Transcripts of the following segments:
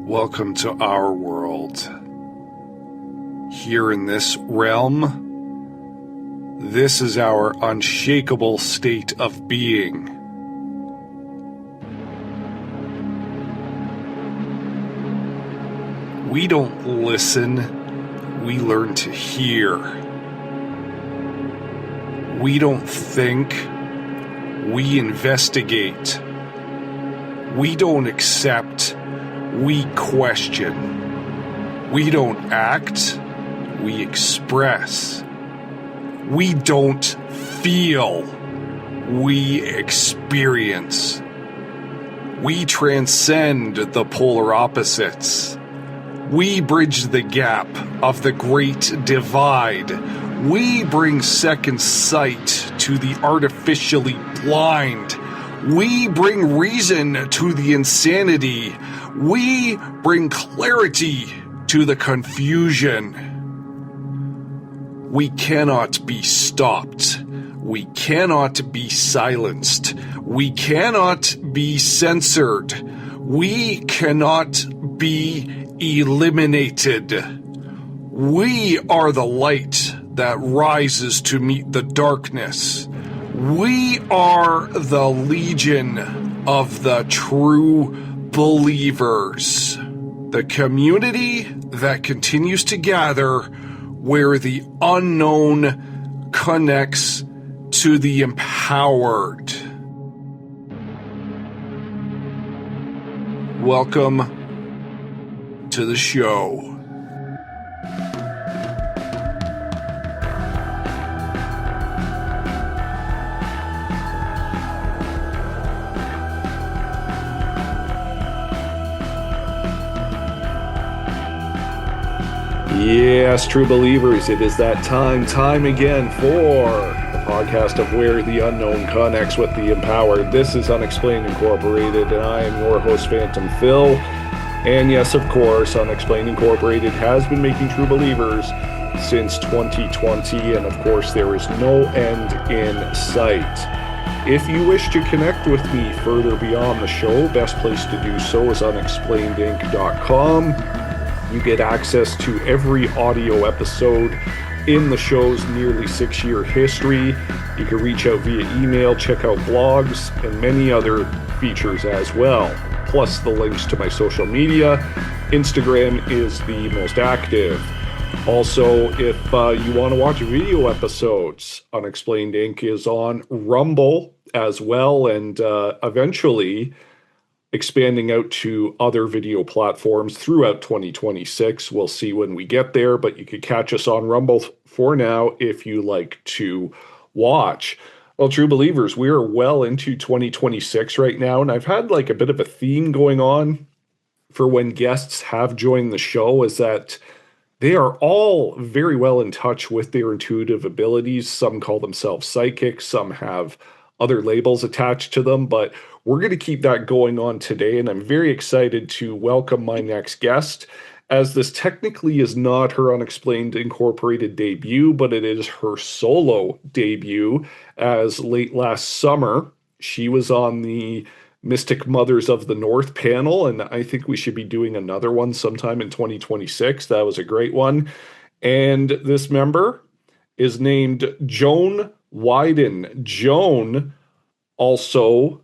Welcome to our world. Here in this realm, this is our unshakable state of being. We don't listen, we learn to hear. We don't think, we investigate. We don't accept, we question. We don't act, we express. We don't feel, we experience. We transcend the polar opposites. We bridge the gap of the great divide. We bring second sight to the artificially blind. We bring reason to the insanity. We bring clarity to the confusion. We cannot be stopped. We cannot be silenced. We cannot be censored. We cannot be eliminated. We are the light that rises to meet the darkness. We are the legion of the true believers. The community that continues to gather where the unknown connects to the empowered. Welcome to the show. Yes, true believers, it is that time again for the podcast of Where the Unknown Connects with the Empowered. This is Unexplained Incorporated, and I am your host, Phantom Phil. And yes, of course, Unexplained Incorporated has been making true believers since 2020, and of course, there is no end in sight. If you wish to connect with me further beyond the show, best place to do so is unexplainedinc.com. You get access to every audio episode in the show's nearly 6-year history. You can reach out via email, check out blogs, and many other features as well. Plus the links to my social media. Instagram is the most active. Also, if you want to watch video episodes, Unexplained Inc. is on Rumble as well, and eventually expanding out to other video platforms throughout 2026. We'll see when we get there, but you could catch us on Rumble for now if you like to watch. Well, true believers, we are well into 2026 right now, and I've had like a bit of a theme going on for when guests have joined the show, is that they are all very well in touch with their intuitive abilities. Some call themselves psychics, some have other labels attached to them, but we're going to keep that going on today, and I'm very excited to welcome my next guest, as this technically is not her Unexplained Incorporated debut, but it is her solo debut, as late last summer, she was on the Mystic Mothers of the North panel, and I think we should be doing another one sometime in 2026. That was a great one. And this member is named Joan Widen. Joan also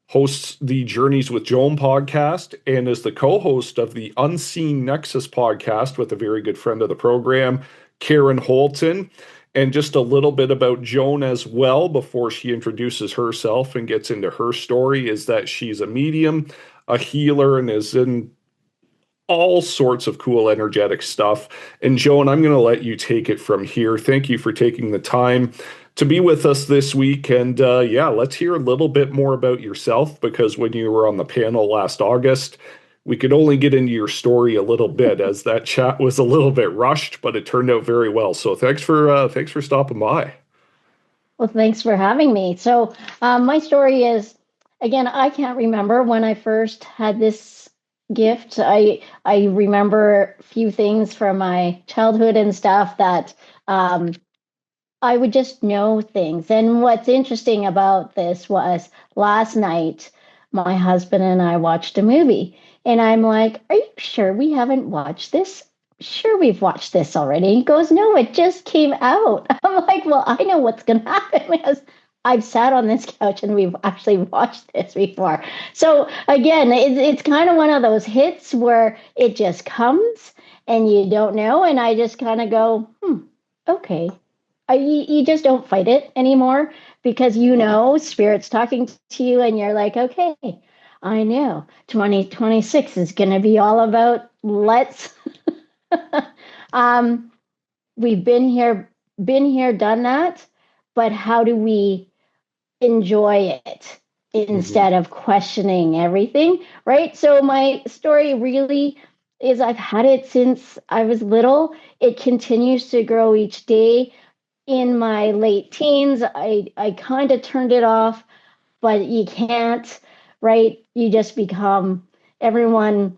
hosts the Journeys with Joan podcast and is the co-host of the Unseen Nexus podcast with a very good friend of the program, Karen Holton. And just a little bit about Joan as well before she introduces herself and gets into her story is that she's a medium, a healer, and is in all sorts of cool energetic stuff. And Joan, I'm going to let you take it from here. Thank you for taking the time to be with us this week. And let's hear a little bit more about yourself, because when you were on the panel last August, we could only get into your story a little bit, as that chat was a little bit rushed, but it turned out very well. So thanks for stopping by. Well, thanks for having me. So my story is, again, I can't remember when I first had this gift. I remember a few things from my childhood and stuff that I would just know things. And what's interesting about this was last night, my husband and I watched a movie. And I'm like, are you sure we haven't watched this? Sure, we've watched this already. He goes, no, it just came out. I'm like, well, I know what's going to happen because I've sat on this couch and we've actually watched this before. So again, it's kind of one of those hits where it just comes and you don't know. And I just kind of go, okay. You just don't fight it anymore because you know spirit's talking to you and you're like, okay, I know 2026 is going to be all about let's um, we've been here, done that, but how do we enjoy it instead of questioning everything, right? So my story really is I've had it since I was little. It continues to grow each day. In my late teens, I kind of turned it off, but you can't, right? You just become everyone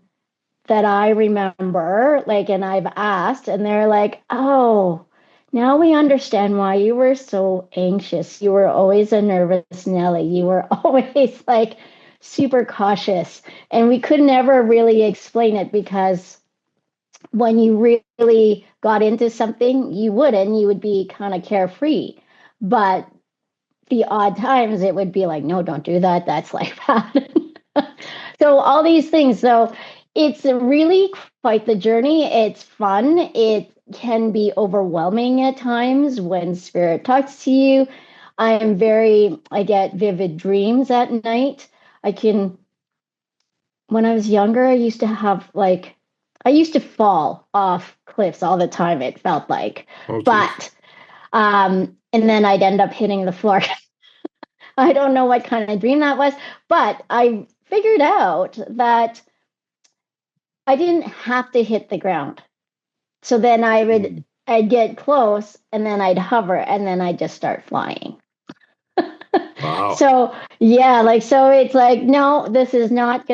that I remember, like, and I've asked, and they're like, oh, now we understand why you were so anxious. You were always a nervous Nelly. You were always like super cautious. And we could never really explain it because when you really got into something, you would be kind of carefree. But the odd times it would be like, no, don't do that. That's like bad. So all these things. So it's really quite the journey. It's fun. It can be overwhelming at times when spirit talks to you. I get vivid dreams at night. I can, when I was younger, I used to fall off cliffs all the time, it felt like. Oh, geez. But, and then I'd end up hitting the floor. I don't know what kind of dream that was, but I figured out that I didn't have to hit the ground. So then I'd get close and then I'd hover and then I'd just start flying. Wow. So yeah, so it's like, no, this is not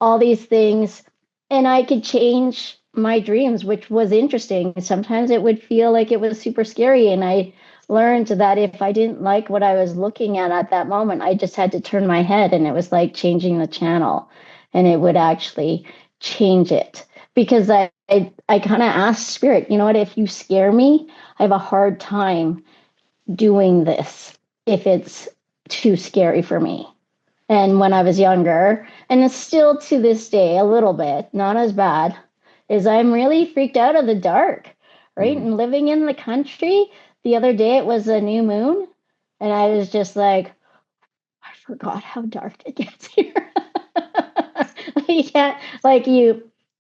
all these things. And I could change my dreams, which was interesting. Sometimes it would feel like it was super scary. And I learned that if I didn't like what I was looking at that moment, I just had to turn my head and it was like changing the channel and it would actually change it. Because I kind of asked spirit, you know what, if you scare me, I have a hard time doing this if it's too scary for me. And when I was younger, and it's still to this day a little bit, not as bad, is I'm really freaked out of the dark, right? And living in the country, the other day it was a new moon, and I was just like, I forgot how dark it gets here. You can't,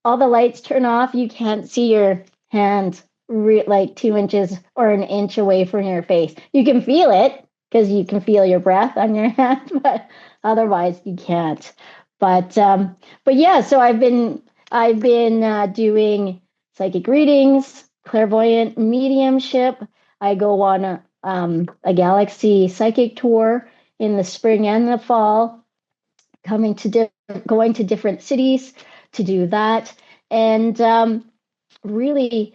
all the lights turn off, you can't see your hand like 2 inches or an inch away from your face. You can feel it because you can feel your breath on your hand, but otherwise you can't. But yeah, so I've been doing psychic readings, clairvoyant mediumship. I go on a galaxy psychic tour in the spring and the fall, going to different cities to do that, and really,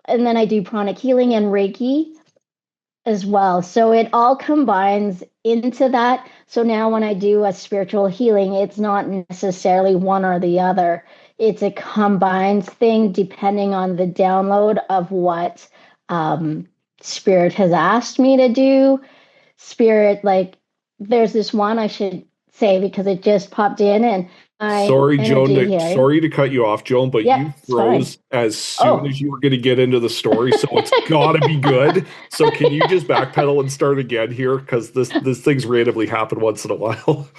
and then I do pranic healing and Reiki as well. So it all combines into that. So now when I do a spiritual healing, it's not necessarily one or the other. It's a combined thing depending on the download of what spirit has asked me to do. Spirit, like there's this one I should say because it just popped in and my Sorry, Joan, energy here. sorry to cut you off, Joan, but Yeah, you it's fine. froze as soon Oh. as you were going to get into the story, so it's got to be good. So can you just backpedal and start again here? Because this things randomly happen once in a while.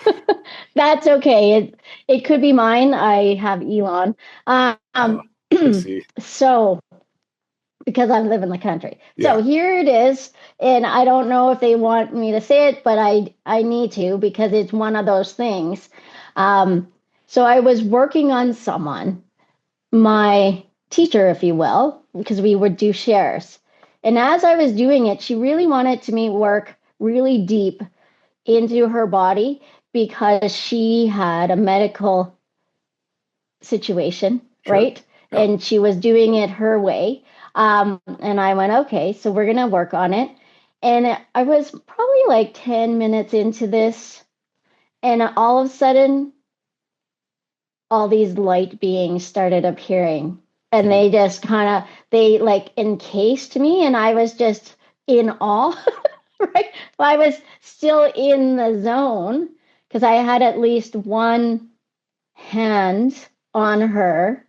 That's okay. It could be mine. I have Elon. I see. So because I live in the country. Yeah. So here it is. And I don't know if they want me to say it, but I need to because it's one of those things. So I was working on someone, my teacher, if you will, because we would do shares. And as I was doing it, she really wanted to me work really deep into her body because she had a medical situation, Sure. right? Yeah. And she was doing it her way. And I went, okay, so we're going to work on it. And I was probably like 10 minutes into this. And all of a sudden, all these light beings started appearing. And they just they like encased me, and I was just in awe, right? I was still in the zone because I had at least one hand on her,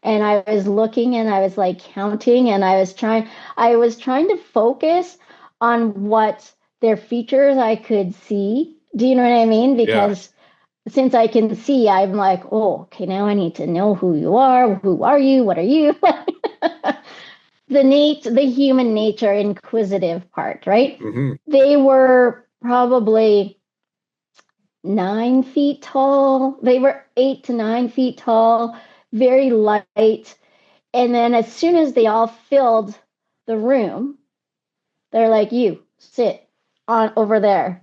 and I was looking and I was like counting, and I was trying to focus on what their features I could see. Do you know what I mean? Yeah. Because since I can see, I'm like, oh, okay, now I need to know who you are. Who are you? What are you? The human nature, inquisitive part, right? Hmm. They were probably 9 feet tall. They were 8 to 9 feet tall, very light. And then as soon as they all filled the room, they're like, you sit on over there.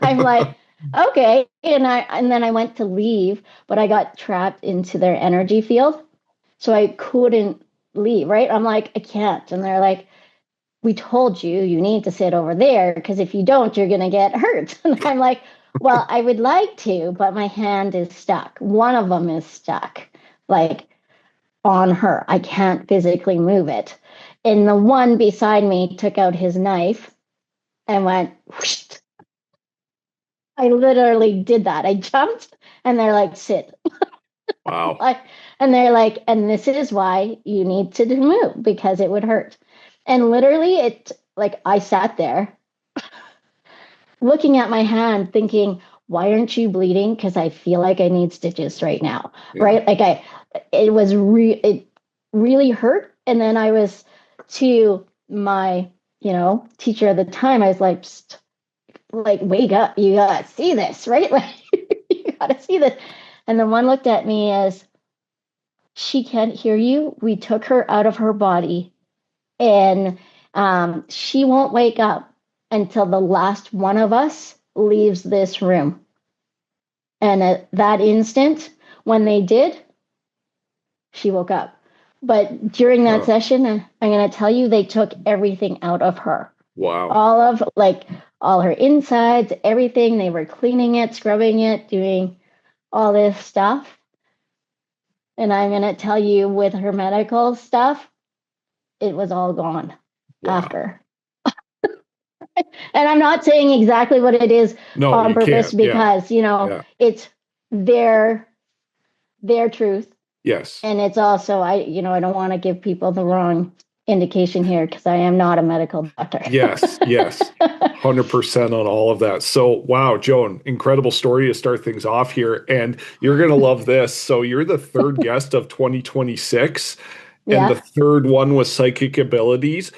I'm like, okay. And then I went to leave, but I got trapped into their energy field. So I couldn't leave, right? I'm like, I can't. And they're like, we told you you need to sit over there because if you don't, you're going to get hurt. And I'm like, well, I would like to, but my hand is stuck. One of them is stuck, like on her. I can't physically move it. And the one beside me took out his knife and went, whoosh. I literally did that. I jumped and they're like, sit. Wow. Like, and they're like, and this is why you need to move because it would hurt. And literally, like, I sat there looking at my hand thinking, why aren't you bleeding? Because I feel like I need stitches right now. Yeah. Right. Like, it really hurt. And then I was to my, teacher at the time, I was like, like, wake up. You got to see this, right? Like, you got to see this. And the one looked at me as, she can't hear you. We took her out of her body, and she won't wake up until the last one of us leaves this room. And at that instant, when they did, she woke up. But during that Wow. session, I'm going to tell you, they took everything out of her. Wow. All her insides, everything. They were cleaning it, scrubbing it, doing all this stuff. And I'm going to tell you, with her medical stuff, it was all gone Wow. after. And I'm not saying exactly what it is No, on you purpose can't. Yeah. because, Yeah. it's their truth. Yes. And it's also, I don't want to give people the wrong indication here because I am not a medical doctor. Yes. Yes. 100% on all of that. So, wow, Joan, incredible story to start things off here. And you're going to love this. So, you're the third guest of 2026, and the Yeah. third one was psychic abilities.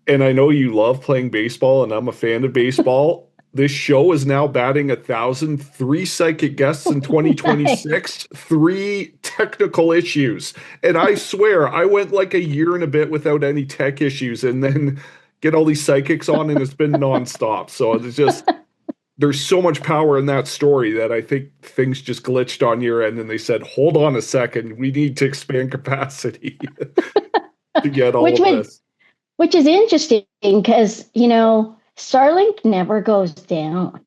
And I know you love playing baseball, and I'm a fan of baseball. This show is now batting 1,000, three psychic guests in Nice. 2026, three technical issues. And I swear, I went like a year and a bit without any tech issues, and then get all these psychics on, and it's been nonstop. So it's just, there's so much power in that story that I think things just glitched on your end, and they said, hold on a second, we need to expand capacity to get all which of would this. which is interesting because, Starlink never goes down.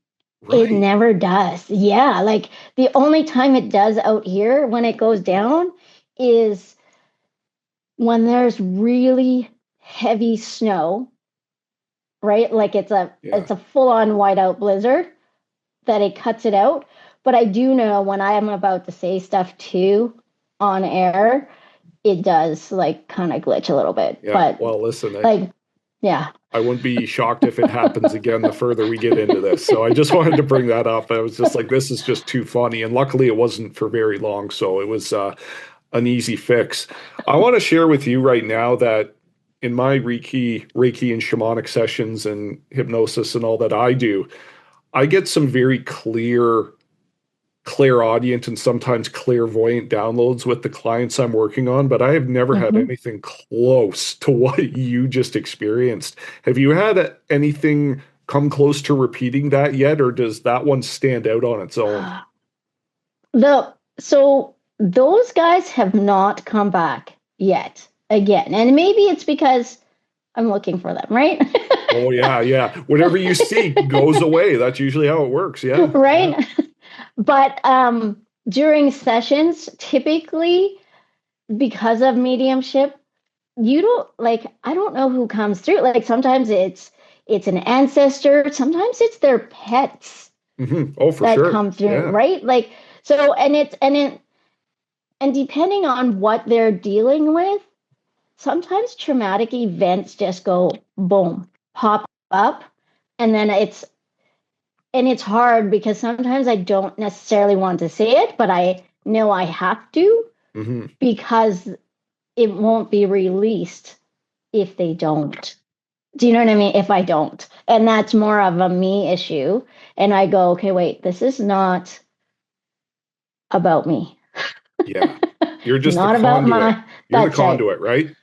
It Right. never does. Yeah, like the only time it does out here when it goes down is when there's really heavy snow, right? Like Yeah. it's a full-on whiteout blizzard that it cuts it out. But I do know when I am about to say stuff too on air, it does like kind of glitch a little bit. Yeah. But Well, listen, like, yeah. I wouldn't be shocked if it happens again the further we get into this. So I just wanted to bring that up. I was just like, this is just too funny. And luckily, it wasn't for very long. So it was an easy fix. I want to share with you right now that in my Reiki and shamanic sessions and hypnosis and all that I do, I get some very clairaudient and sometimes clairvoyant downloads with the clients I'm working on, but I have never had Hmm. anything close to what you just experienced. Have you had anything come close to repeating that yet, or does that one stand out on its own? So those guys have not come back yet again. And maybe it's because I'm looking for them, right? Oh yeah, yeah. Whatever you seek goes away. That's usually how it works. Yeah, yeah. Right? But during sessions, typically because of mediumship, you don't like, I don't know who comes through. Like sometimes it's an ancestor, sometimes it's their pets Oh, for that sure. come through, Yeah, right? Like so, and depending on what they're dealing with, sometimes traumatic events just go boom, pop up, and then it's hard because sometimes I don't necessarily want to say it, but I know I have to hmm because it won't be released if they don't. Do you know what I mean? If I don't. And that's more of a me issue. And I go, okay, wait, this is not about me. yeah. You're It's just the not about conduit. my, You're the that's right. conduit, right?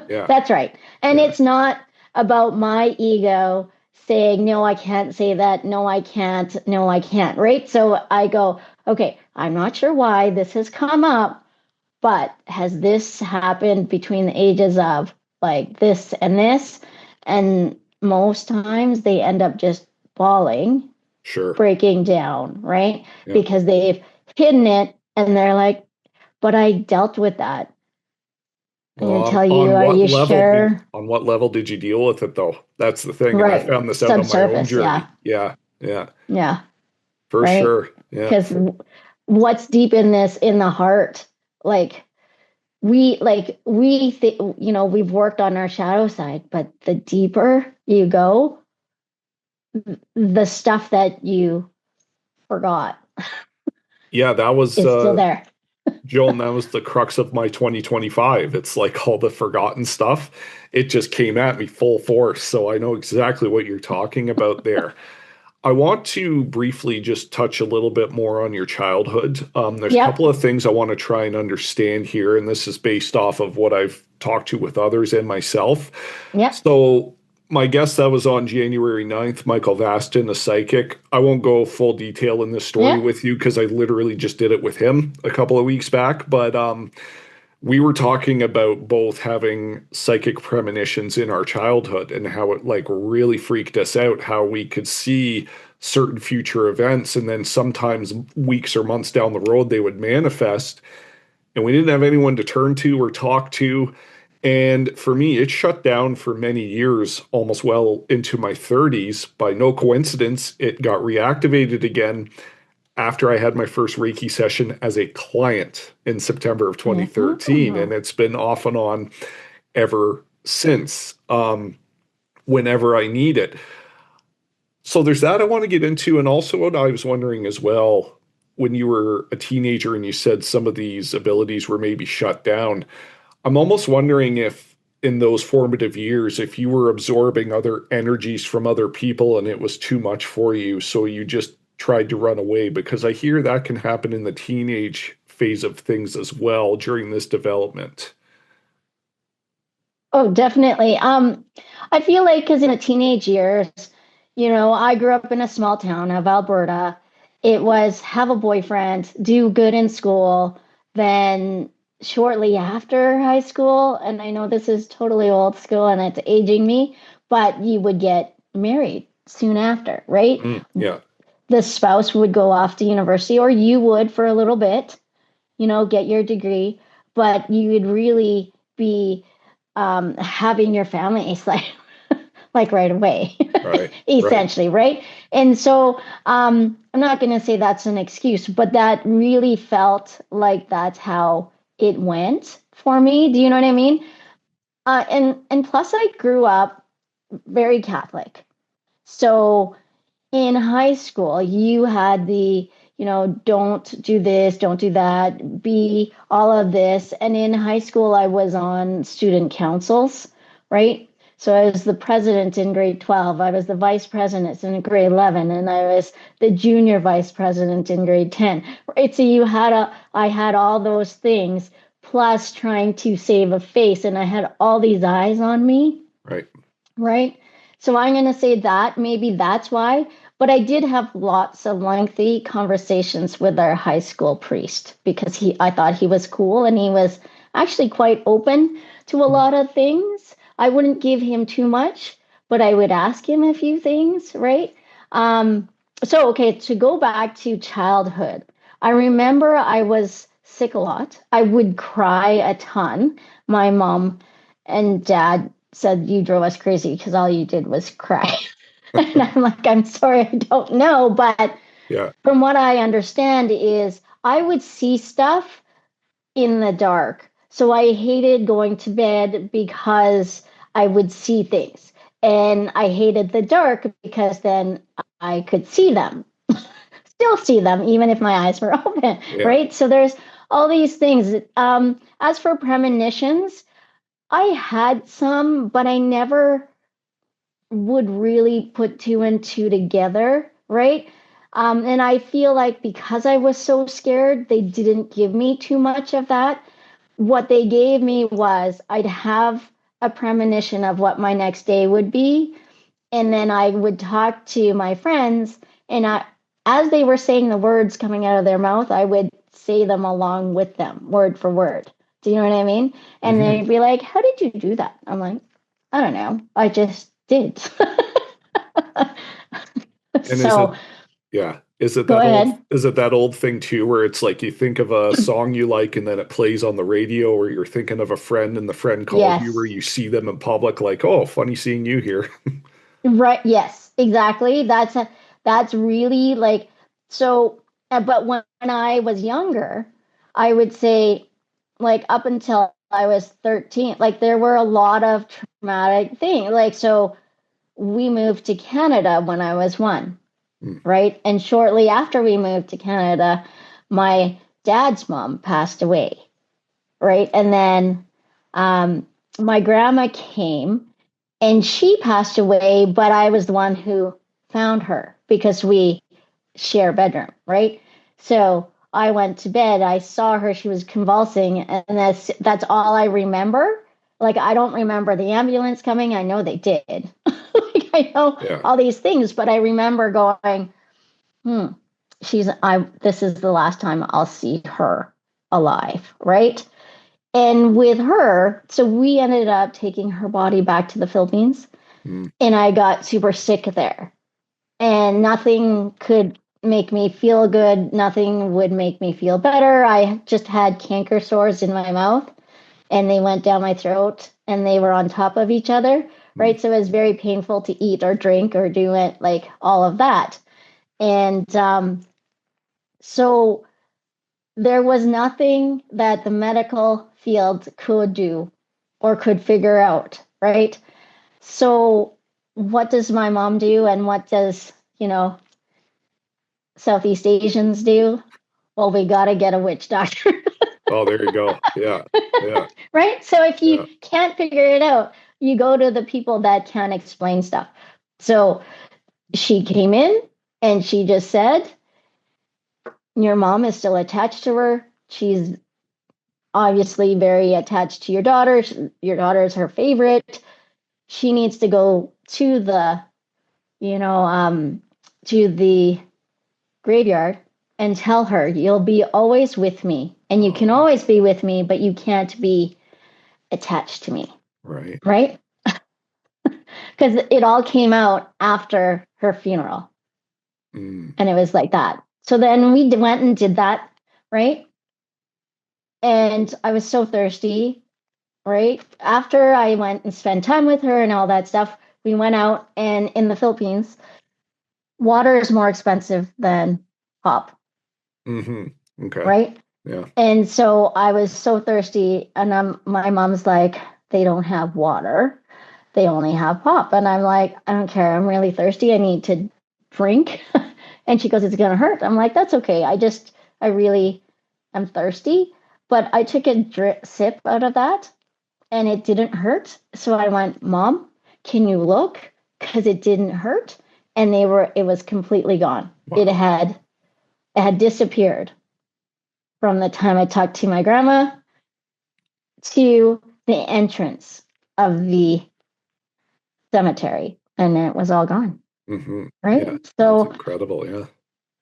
Yeah, That's right. And yeah. it's not about my ego saying, no, I can't say that. No, I can't. No, I can't. Right. So I go, okay, I'm not sure why this has come up, but has this happened between the ages of like this and this? And most times they end up just falling, Sure. breaking down, right? Yeah. Because they've hidden it and they're like, but I dealt with that. I'm going to Well, tell you, are you sure? on what level did you deal with it though? That's the thing. And I Right. found this out on my own Subsurface. Yeah. journey. Yeah, yeah, Yeah. for Right. sure. Yeah. Because what's deep in this, in the heart, like we think, we've worked on our shadow side, but the deeper you go, the stuff that you forgot Yeah, that was is still there. Joan, that was the crux of my 2025. It's like all the forgotten stuff. It just came at me full force. So I know exactly what you're talking about there. I want to briefly just touch a little bit more on your childhood. There's a Yep. couple of things I want to try and understand here, and this is based off of what I've talked to with others and myself. Yep. So, my guest that was on January 9th, Michael Vastin, a psychic. I won't go full detail in this story Yep. with you because I literally just did it with him a couple of weeks back. But we were talking about both having psychic premonitions in our childhood and how it like really freaked us out, how we could see certain future events and then sometimes weeks or months down the road they would manifest and we didn't have anyone to turn to or talk to. And for me, it shut down for many years, almost well into my 30s. By no coincidence, it got reactivated again after I had my first Reiki session as a client in September of 2013, Mhm. and it's been off and on ever since, whenever I need it. So there's that I want to get into, and also what I was wondering as well, when you were a teenager and you said some of these abilities were maybe shut down, I'm almost wondering if in those formative years, if you were absorbing other energies from other people and it was too much for you, so you just tried to run away, because I hear that can happen in the teenage phase of things as well during this development. Oh, definitely. I feel like because in the teenage years, I grew up in a small town of Alberta. It was have a boyfriend, do good in school, then shortly after high school, and I know this is totally old school and it's aging me, but you would get married soon after, right? Yeah, The spouse would go off to university, or you would for a little bit, get your degree, but you would really be having your family is like right away, right, right. essentially, right? And so I'm not going to say that's an excuse, but that really felt like that's how it went for me. Do you know what I mean? And plus, I grew up very Catholic, so in high school, you had don't do this, don't do that, be all of this. And in high school, I was on student councils, right? So I was the president in grade 12, I was the vice president in grade 11, and I was the junior vice president in grade 10, right? So I had all those things plus trying to save a face, and I had all these eyes on me, Right. right? So I'm going to say that maybe that's why. But I did have lots of lengthy conversations with our high school priest because I thought he was cool and he was actually quite open to a lot of things. I wouldn't give him too much, but I would ask him a few things, right? So, okay, to go back to childhood, I remember I was sick a lot. I would cry a ton. My mom and dad said, "You drove us crazy because all you did was cry." And I'm like, "I'm sorry, I don't know." But Yeah. from what I understand is I would see stuff in the dark. So I hated going to bed because I would see things. And I hated the dark because then I could see them, still see them, even if my eyes were open, Yeah. right? So there's all these things. As for premonitions, I had some, but I never would really put two and two together, right? And I feel like because I was so scared, they didn't give me too much of that. What they gave me was I'd have a premonition of what my next day would be. And then I would talk to my friends, and as they were saying the words coming out of their mouth, I would say them along with them, word for word. Do you know what I mean? And Mm-hmm. they'd be like, "How did you do that?" I'm like, "I don't know. I just did." And is it, So yeah, go ahead. is it that old thing too, where it's like you think of a song you like and then it plays on the radio, or you're thinking of a friend and the friend calls you, where Yes. you see them in public, like, oh, funny seeing you here. Right. Yes, exactly. That's really like so. But when I was younger, I would say, like up until I was 13, like there were a lot of traumatic things. Like so, we moved to Canada when I was one, Mm. right? And shortly after we moved to Canada, my dad's mom passed away, right? And then my grandma came and she passed away, but I was the one who found her because we share a bedroom, right? So I went to bed, I saw her, she was convulsing, and that's all I remember. Like I don't remember the ambulance coming. I know they did. Like I know Yeah. all these things, but I remember going, hmm, this is the last time I'll see her alive, right? And with her, so we ended up taking her body back to the Philippines, Mm. and I got super sick there. And nothing could make me feel good. Nothing would make me feel better. I just had canker sores in my mouth, and they went down my throat, and they were on top of each other, Mm. right? So it was very painful to eat or drink or do it, like all of that. And so there was nothing that the medical field could do or could figure out, right? So what does my mom do, and what does, Southeast Asians do? Well, we got to get a witch doctor. Oh, there you go. Yeah. Yeah. Right? So if you Yeah. can't figure it out, you go to the people that can explain stuff. So she came in and she just said, "Your mom is still attached to her. She's obviously very attached to your daughter. Your daughter is her favorite. She needs to go to you know, um, the graveyard and tell her you'll be always with me, and you can Oh, always be with me, but you can't be attached to me." right. Right? Because it all came out after her funeral, Mm. and it was like that. So then we went and did that, right? And I was so thirsty, right? After I went and spent time with her and all that stuff, we went out, and in the Philippines, water is more expensive than pop, Mm-hmm. Okay. right? Yeah. And so I was so thirsty, and my mom's like, "They don't have water, they only have pop." And I'm like, "I don't care. I'm really thirsty. I need to drink." And she goes, "It's going to hurt." I'm like, "That's okay. I really am thirsty." But I took a sip out of that, and it didn't hurt. So I went, "Mom, can you look?" Because it didn't hurt. And it was completely gone. Wow. It had disappeared from the time I talked to my grandma to the entrance of the cemetery, and it was all gone. Mm-hmm. Yeah. Right. That's So incredible. Yeah.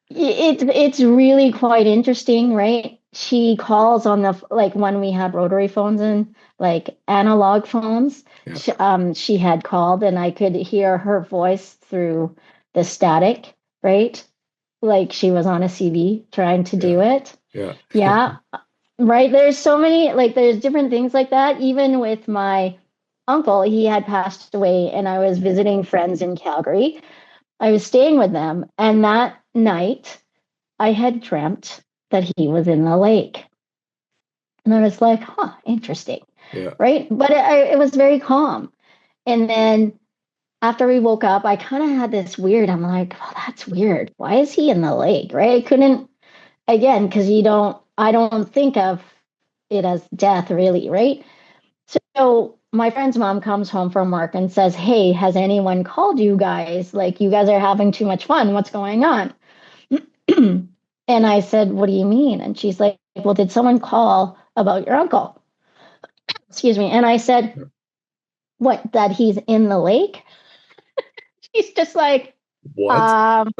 it's really quite interesting, right? she calls on the like when we had rotary phones and like analog phones. Yeah. She had called, and I could hear her voice through the static, right? Like she was on a CV trying to do Yeah. it. Yeah. Yeah, right. There's so many, like, there's different things like that. Even with my uncle, he had passed away, and I was visiting friends in Calgary. I was staying with them, and that night I had dreamt that he was in the lake. And I was like, huh, interesting. Yeah. Right. But it was very calm. And then after we woke up, I kind of had this weird, I'm like, oh, that's weird. Why is he in the lake? Right. I couldn't, again, because I don't think of it as death really. Right. So my friend's mom comes home from work and says, hey, has anyone called you guys? Like, you guys are having too much fun. What's going on? And I said, what do you mean? And she's like, well, did someone call about your uncle? Excuse me. And I said, what, that he's in the lake? She's just like, What? um,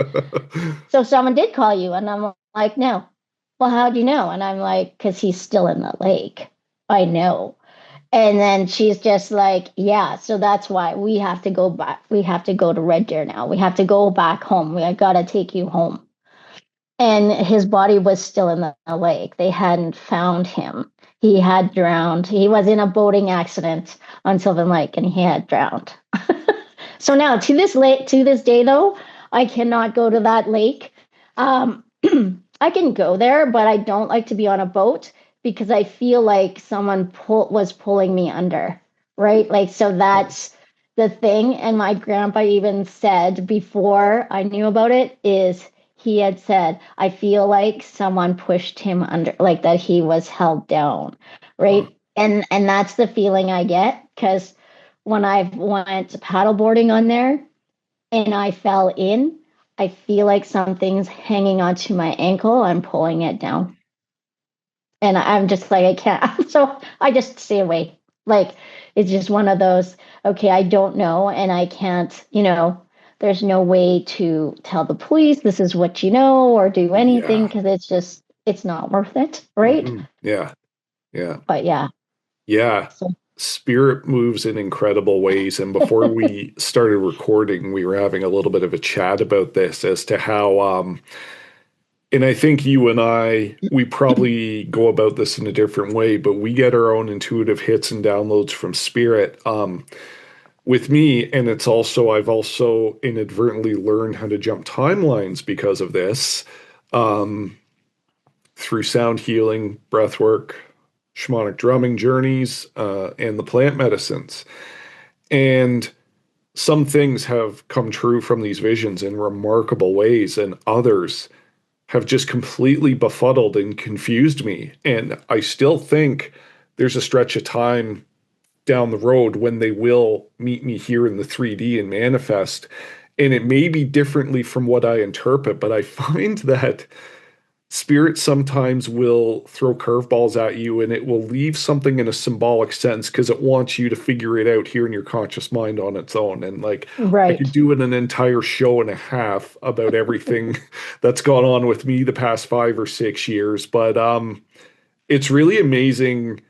so someone did call you. And I'm like, no. Well, how do you know? And I'm like, because he's still in the lake. I know. And then she's just like, yeah, so that's why we have to go back. We have to go to Red Deer now. We have to go back home. I got to take you home. And his body was still in the lake. They hadn't found him. He had drowned. He was in a boating accident on Sylvan Lake, and he had drowned. So now, to this day, though, I cannot go to that lake. I can go there, but I don't like to be on a boat because I feel like someone was pulling me under, right? Like, so that's the thing. And my grandpa even said before I knew about it is he had said, I feel like someone pushed him under, like that he was held down, Huh. right? And that's the feeling I get because when I went paddleboarding on there and I fell in, I feel like something's hanging onto my ankle. I'm pulling it down. And I'm just like, I can't. So I just stay away. Like, it's just one of those, okay, I don't know. And I can't, there's no way to tell the police this is what you know or do anything Yeah. because it's not worth it. Right. Yeah. Yeah. But yeah. Yeah. So, Spirit moves in incredible ways. And before we started recording, we were having a little bit of a chat about this as to how, and I think you and we probably go about this in a different way, but we get our own intuitive hits and downloads from Spirit. With me, and I've also inadvertently learned how to jump timelines because of this, um, through sound healing, breath work, shamanic drumming journeys, and the plant medicines. And some things have come true from these visions in remarkable ways, and others have just completely befuddled and confused me. And I still think there's a stretch of time down the road when they will meet me here in the 3D and manifest. And it may be differently from what I interpret, but I find that spirit sometimes will throw curveballs at you and it will leave something in a symbolic sense because it wants you to figure it out here in your conscious mind on its own. And like I could right. do an entire show and a half about everything that's gone on with me the past 5 or 6 years. But it's really amazing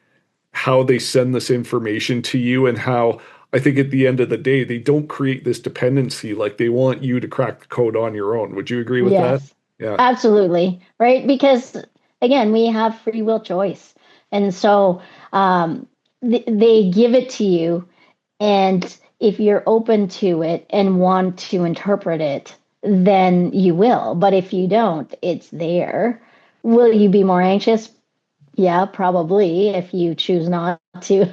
how they send this information to you and how I think at the end of the day, they don't create this dependency. Like they want you to crack the code on your own. Would you agree with that? Yes, Yeah. absolutely. Right. Because again, we have free will choice. And so they give it to you. And if you're open to it and want to interpret it, then you will. But if you don't, it's there. Will you be more anxious? Yeah, probably if you choose not to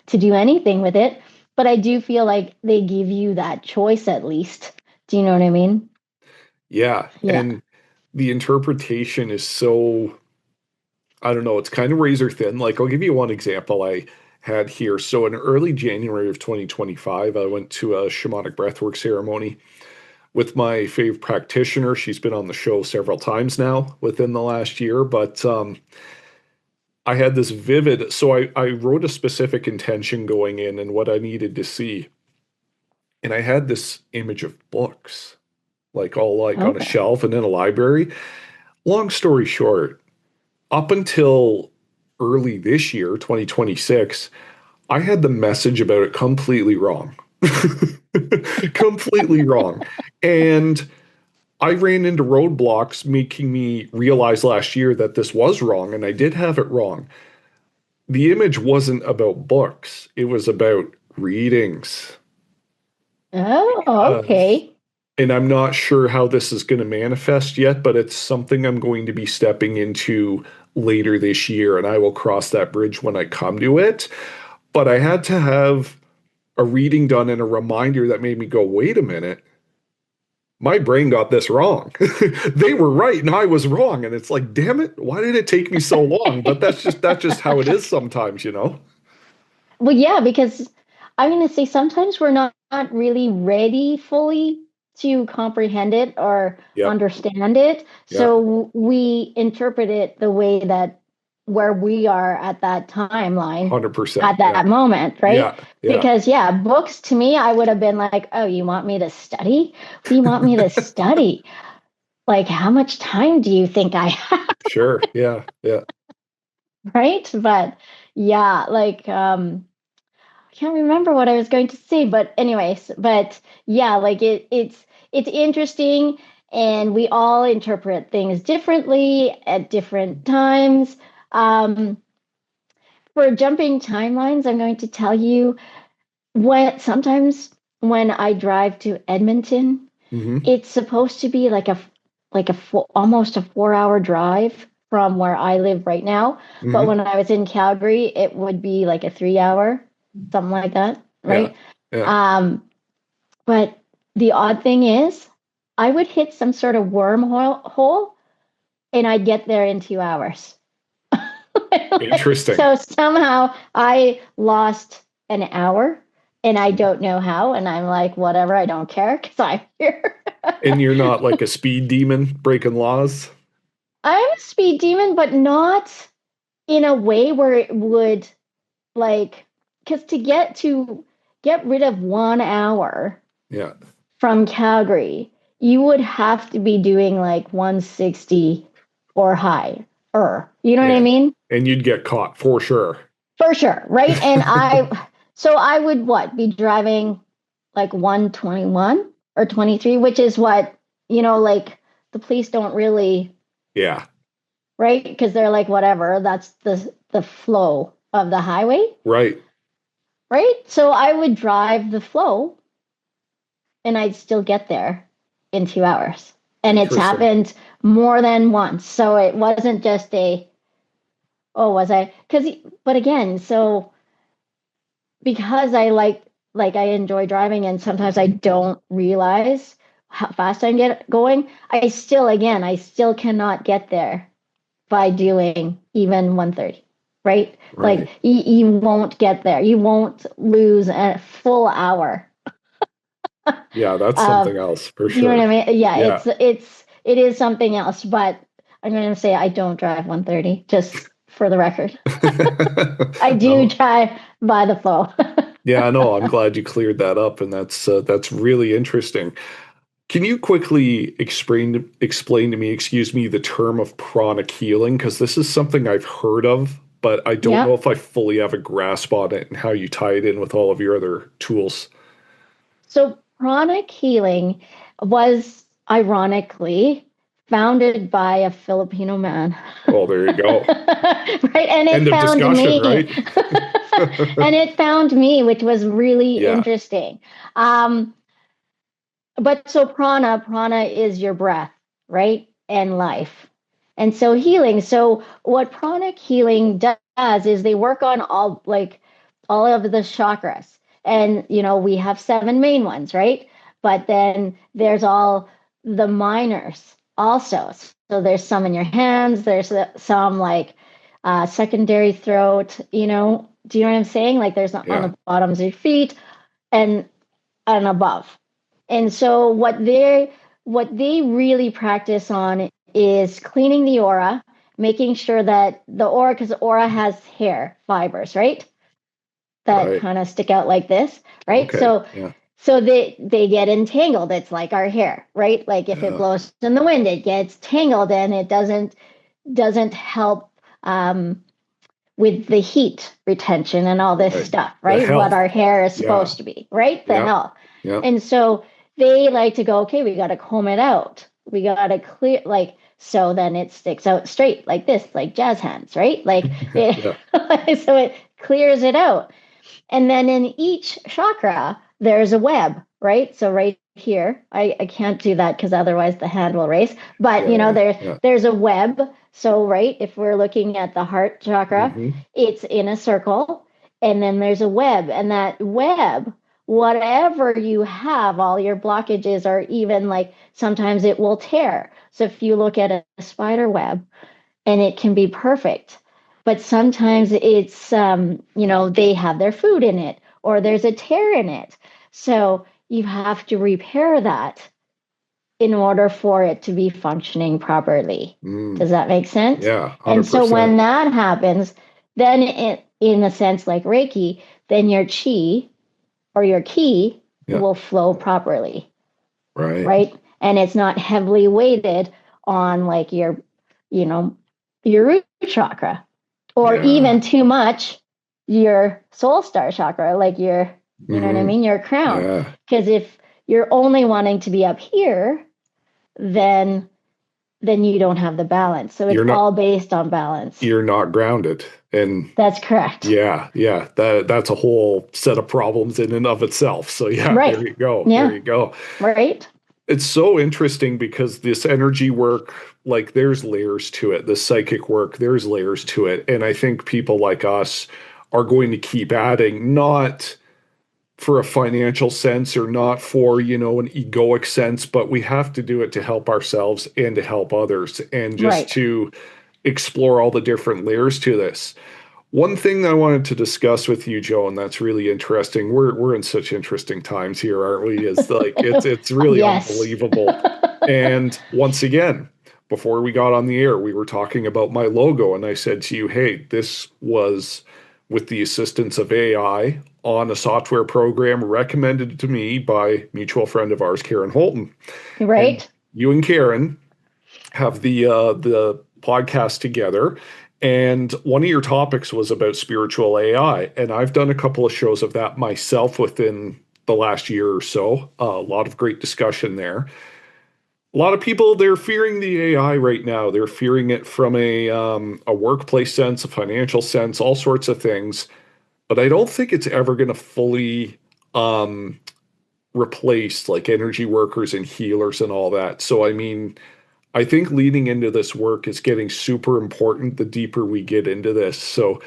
to do anything with it. But I do feel like they give you that choice at least. Do you know what I mean? Yeah. Yeah. And the interpretation is so, I don't know, it's kind of razor thin. Like, I'll give you one example I had here. So, in early January of 2025, I went to a shamanic breathwork ceremony with my fave practitioner. She's been on the show several times now within the last year, but I had this vivid, so I wrote a specific intention going in and what I needed to see. And I had this image of books, like all like on a Okay. shelf and in a library. Long story short, up until early this year, 2026, I had the message about it completely wrong. Completely wrong. And I ran into roadblocks making me realize last year that this was wrong, and I did have it wrong. The image wasn't about books, it was about readings. Oh, Because, okay. and I'm not sure how this is going to manifest yet, but it's something I'm going to be stepping into later this year, and I will cross that bridge when I come to it. But I had to have a reading done and a reminder that made me go, wait a minute, my brain got this wrong. They were right and I was wrong. And it's like, damn it, why did it take me so long? But that's just how it is sometimes, you know? Well, yeah, because I'm going to say sometimes we're not really ready fully to comprehend it or Yep. understand it. Yeah. So we interpret it the way that where we are at that timeline, 100%. at Yeah. that moment, right? Yeah. Yeah. Because, yeah, books to me, I would have been like, oh, you want me to study? What do you want me to study? Like, how much time do you think I have? Sure. Yeah. Yeah. Right? But yeah, like, I can't remember what I was going to say, but anyways, but yeah, like it's interesting, and we all interpret things differently at different times. Um, for jumping timelines, I'm going to tell you when sometimes when I drive to Edmonton, Hmm. it's supposed to be almost a 4 hour drive from where I live right now. But Hmm. when I was in Calgary, it would be like a 3 hour, something like that, Yeah. right? Yeah. Um, but the odd thing is, I would hit some sort of wormhole hole and I'd get there in 2 hours. Interesting. So somehow I lost an hour and I don't know how. And I'm like, whatever, I don't care because I'm here. And you're not like a speed demon breaking laws? I'm a speed demon, but not in a way where it would like, because to get rid of 1 hour Yeah. from Calgary, you would have to be doing like 160 or higher. You know what I Yeah. mean? And you'd get caught for sure. For sure, right? So I would what be driving like 121 or 23, which is what, like the police don't really, Yeah. right? Because they're like, whatever, that's the flow of the highway, Right. right? So I would drive the flow and I'd still get there in 2 hours. And it's Interesting. happened more than once. So it wasn't just oh, was I? But again, so because I enjoy driving and sometimes I don't realize how fast I get going, I still cannot get there by doing even 130, right? Like Right. you won't get there. You won't lose a full hour. Yeah, that's Um, something else for you know what sure. I mean? Yeah, Yeah. it is something else, but I'm going to say I don't drive 130 just for the record. I do No. drive by the flow. Yeah, no, I'm glad you cleared that up, and that's really interesting. Can you quickly explain to me, excuse me, the term of pranic healing? Because this is something I've heard of, but I don't know Yeah. if I fully have a grasp on it and how you tie it in with all of your other tools. So Pranic Healing was ironically founded by a Filipino man. Oh, there you go. Right? And it End of found discussion, me. right? And it found me, which was really Yeah, interesting. Um, but so prana is your breath, right? And life. And so healing. So what pranic healing does is they work on all of the chakras. And we have seven main ones, right? But then there's all the minors also. So there's some in your hands, there's some like secondary throat, do you know what I'm saying? Like there's on yeah, the bottoms of your feet and above. And so what they really practice on is cleaning the aura, making sure that the aura, because the aura has hair fibers, right? That right. kind of stick out like this, right? Okay, So yeah, so they get entangled. It's like our hair, right? Like if it yeah, blows in the wind, it gets tangled and it doesn't help with the heat retention and all this stuff, right? What our hair is supposed to be, right? The health. Yeah. And so they like to go, okay, we got to comb it out. We got to clear, like, so then it sticks out straight like this, like jazz hands, right? Like, so it clears it out. And then in each chakra, there's a web, right? So right here, I can't do that because otherwise the hand will race. But there's a web. So right, if we're looking at the heart chakra, it's in a circle, and then there's a web, and that web, whatever you have, all your blockages, or even like sometimes it will tear. So if you look at a spider web, and it can be perfect, but sometimes it's they have their food in it, or there's a tear in it. So you have to repair that in order for it to be functioning properly. Does that make sense? Yeah. 100%. And so when that happens, then in a sense like Reiki, then your chi or your ki will flow properly. Right. And it's not heavily weighted on like your root chakra, or even too much your soul star chakra, like you know what I mean? Your crown. Because if you're only wanting to be up here, then you don't have the balance. So it's all based on balance. You're not grounded. And that's correct. Yeah. That's a whole set of problems in and of itself. So there you go. Yeah. There you go. Right. It's so interesting because this energy work, like there's layers to it. The psychic work, there's layers to it. And I think people like us are going to keep adding, not for a financial sense or not for, an egoic sense, but we have to do it to help ourselves and to help others, and just to explore all the different layers to this. One thing that I wanted to discuss with you, Joan, that's really interesting. We're in such interesting times here, aren't we? Is like it's really unbelievable. And once again, before we got on the air, we were talking about my logo, and I said to you, "Hey, this was with the assistance of AI on a software program recommended to me by a mutual friend of ours, Karen Holton." Right. And you and Karen have the podcast together. And one of your topics was about spiritual AI. And I've done a couple of shows of that myself within the last year or so. A lot of great discussion there. A lot of people, they're fearing the AI right now. They're fearing it from a workplace sense, a financial sense, all sorts of things. But I don't think it's ever going to fully replace like energy workers and healers and all that. So, I mean, I think leading into this work is getting super important the deeper we get into this. So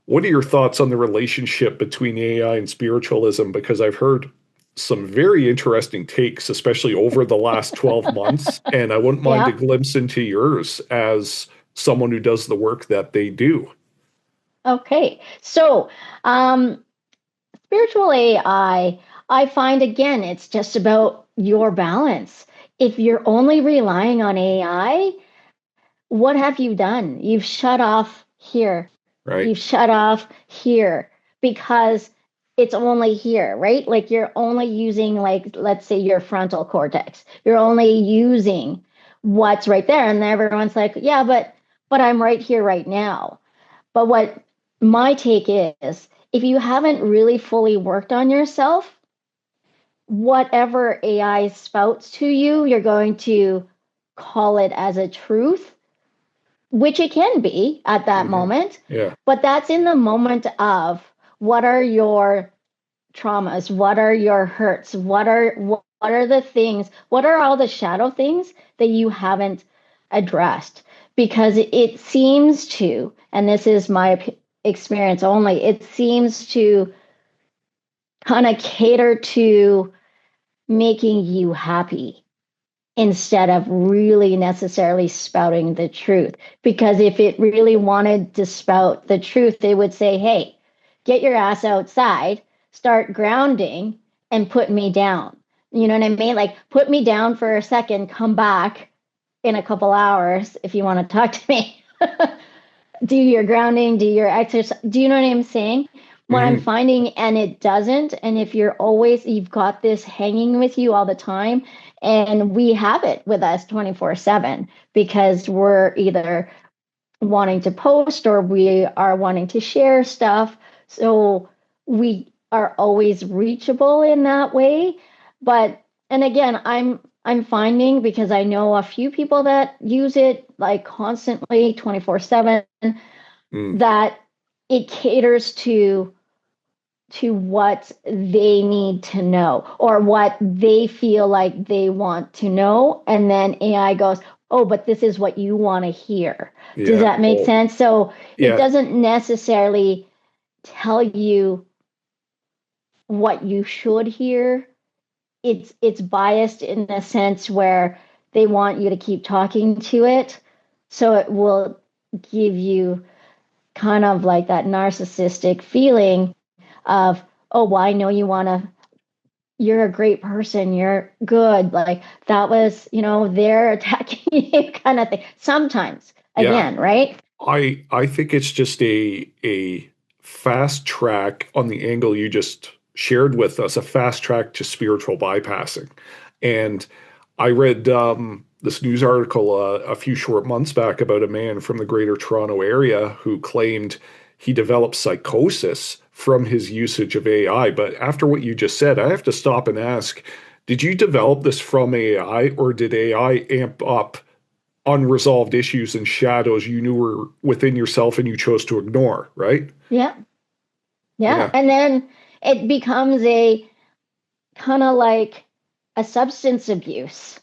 what are your thoughts on the relationship between AI and spiritualism? Because I've heard some very interesting takes, especially over the last 12 months. And I wouldn't mind a glimpse into yours as someone who does the work that they do. Okay. So spiritual AI, I find, again, it's just about your balance. If you're only relying on AI, what have you done? You've shut off here. Right. You've shut off here because it's only here, right? Like you're only using, like, let's say your frontal cortex. You're only using what's right there. And everyone's like, yeah, but I'm right here right now. But what my take is, if you haven't really fully worked on yourself, whatever AI spouts to you, you're going to call it as a truth, which it can be at that moment. Yeah. But that's in the moment of what are your traumas? What are your hurts? What are the things? What are all the shadow things that you haven't addressed? Because it seems to, and this is my experience only, it seems to kind of cater to making you happy instead of really necessarily spouting the truth. Because if it really wanted to spout the truth, they would say, hey, get your ass outside, start grounding, and put me down. You know what I mean? Like, put me down for a second, come back in a couple hours if you want to talk to me. Do your grounding, do your exercise. Do you know what I'm saying? What I'm finding, and it doesn't, and if you've got this hanging with you all the time, and we have it with us 24/7 because we're either wanting to post or we are wanting to share stuff. So we are always reachable in that way. But and again, I'm finding because I know a few people that use it like constantly 24/7 Mm, that it caters to what they need to know or what they feel like they want to know. And then AI goes, oh, but this is what you want to hear. Does yeah. that make Oh, sense? So it yeah. doesn't necessarily tell you what you should hear. It's biased in a sense where they want you to keep talking to it. So it will give you kind of like that narcissistic feeling of, oh, well, I know you want to, you're a great person, you're good. Like that was, they're attacking you kind of thing. Sometimes, Yeah. again, right? I think it's just a fast track on the angle you just shared with us, a fast track to spiritual bypassing. And I read this news article a few short months back about a man from the Greater Toronto area who claimed he developed psychosis from his usage of AI. But after what you just said, I have to stop and ask, did you develop this from AI or did AI amp up unresolved issues and shadows you knew were within yourself and you chose to ignore, right? Yeah. Yeah. Yeah. And then it becomes a kind of like a substance abuse,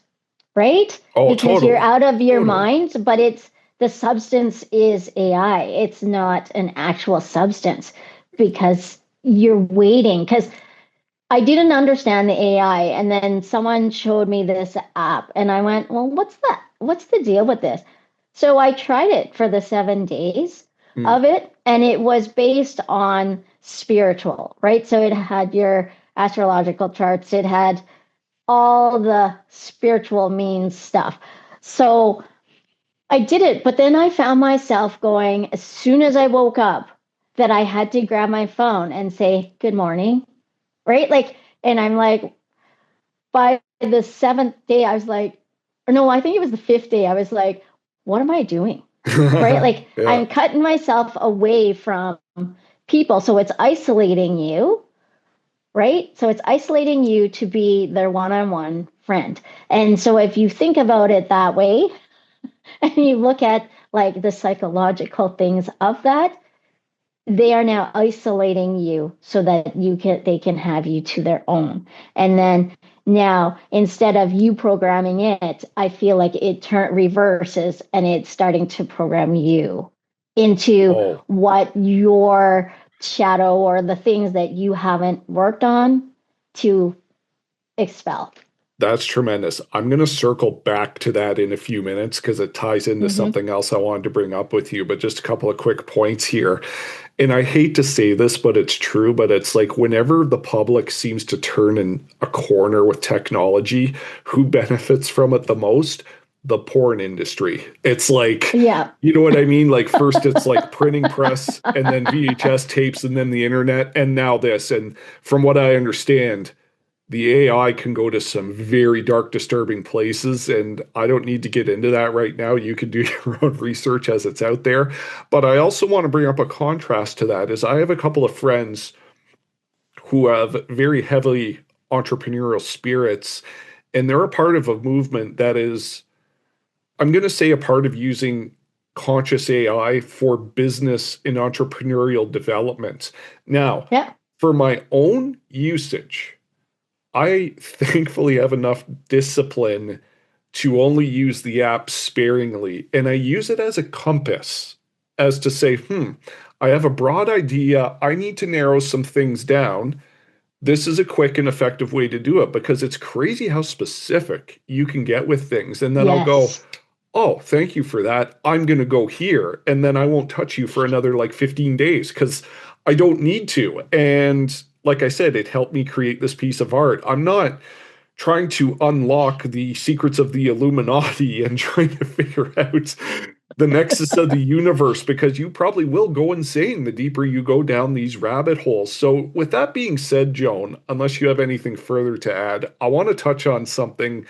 right? Oh, Because you're totally. out of your Totally. mind, but it's the substance is AI. It's not an actual substance because you're waiting. Because I didn't understand the AI, and then someone showed me this app, and I went, "Well, what's that? What's the deal with this?" So I tried it for the 7 days Mm. of it, and it was based on spiritual, right? So it had your astrological charts, it had all the spiritual means stuff. So I did it, but then I found myself going as soon as I woke up that I had to grab my phone and say, "Good morning," right? Like, and I'm like, by the seventh day, I was like, or no, I think it was the fifth day, I was like, what am I doing? Right? Like, Yeah. I'm cutting myself away from people. So it's isolating you, right? So it's isolating you to be their one on one friend. And so if you think about it that way, and you look at like the psychological things of that, they are now isolating you so that they can have you to their own. And then now instead of you programming it, I feel like it reverses and it's starting to program you into Oh, what your shadow or the things that you haven't worked on to expel. that's tremendous. I'm going to circle back to that in a few minutes because it ties into Mm-hmm. something else I wanted to bring up with you. But just a couple of quick points here. And I hate to say this, but it's true. But it's like whenever the public seems to turn in a corner with technology, who benefits from it the most? The porn industry. It's like, Yeah. you know what I mean? Like first it's like printing press and then VHS tapes and then the internet and now this. And from what I understand, the AI can go to some very dark, disturbing places, and I don't need to get into that right now. You can do your own research as it's out there. But I also want to bring up a contrast to that is I have a couple of friends who have very heavily entrepreneurial spirits, and they're a part of a movement that is, I'm going to say, a part of using conscious AI for business and entrepreneurial development. Now, Yeah. for my own usage, I thankfully have enough discipline to only use the app sparingly, and I use it as a compass, as to say, I have a broad idea. I need to narrow some things down. This is a quick and effective way to do it because it's crazy how specific you can get with things. And then I'll go, Yes. oh, thank you for that. I'm going to go here. And then I won't touch you for another like 15 days because I don't need to. And like I said, it helped me create this piece of art. I'm not trying to unlock the secrets of the Illuminati and trying to figure out the nexus of the universe because you probably will go insane the deeper you go down these rabbit holes. So, with that being said, Joan, unless you have anything further to add, I want to touch on something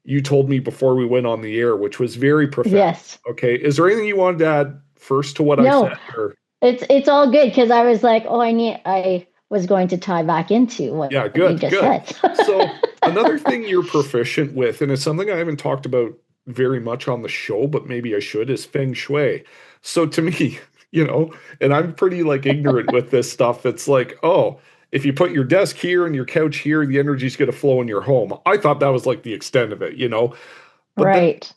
you told me before we went on the air, which was very profound. Yes. Okay. Is there anything you wanted to add first to what I said? No, Or it's all good because I was like, oh, I was going to tie back into what yeah, you good, just good. said. So another thing you're proficient with, and it's something I haven't talked about very much on the show, but maybe I should, is Feng Shui. So to me, and I'm pretty like ignorant with this stuff. It's like, oh, if you put your desk here and your couch here, the energy's going to flow in your home. I thought that was like the extent of it. But then Right.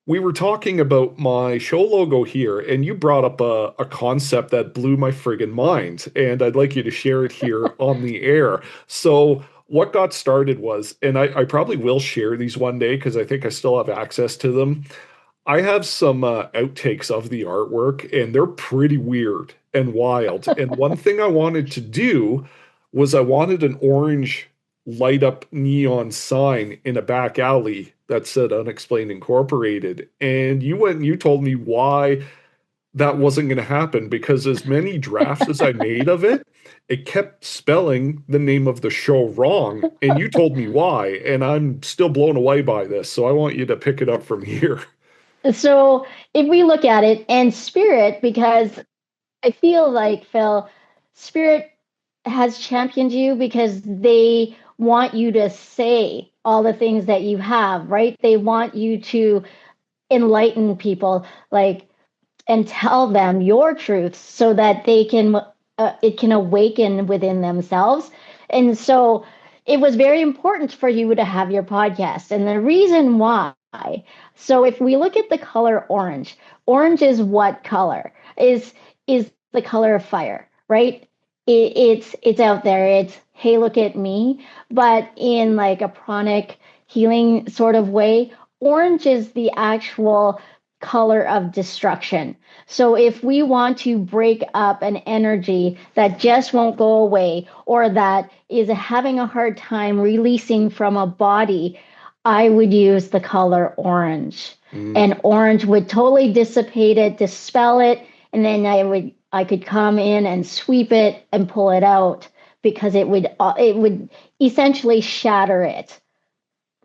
we were talking about my show logo here, and you brought up a concept that blew my friggin' mind, and I'd like you to share it here on the air. So, what got started was, and I probably will share these one day because I think I still have access to them. I have some outtakes of the artwork, and they're pretty weird and wild. And one thing I wanted to do was I wanted an orange light up neon sign in a back alley that said Unexplained Incorporated. And you went and you told me why that wasn't going to happen because as many drafts as I made of it, it kept spelling the name of the show wrong. And you told me why. And I'm still blown away by this. So I want you to pick it up from here. So if we look at it and spirit, because I feel like Phil, spirit has championed you because they want you to say all the things that you have, right? They want you to enlighten people, like, and tell them your truth so that it can awaken within themselves. And so it was very important for you to have your podcast. And the reason why, so if we look at the color orange, orange is what color? Is the color of fire, right? It's out there. It's, hey, look at me. But in like a pranic healing sort of way, orange is the actual color of destruction. So if we want to break up an energy that just won't go away or that is having a hard time releasing from a body, I would use the color orange. Mm, And orange would totally dissipate it, dispel it, and then I could come in and sweep it and pull it out because it would essentially shatter it,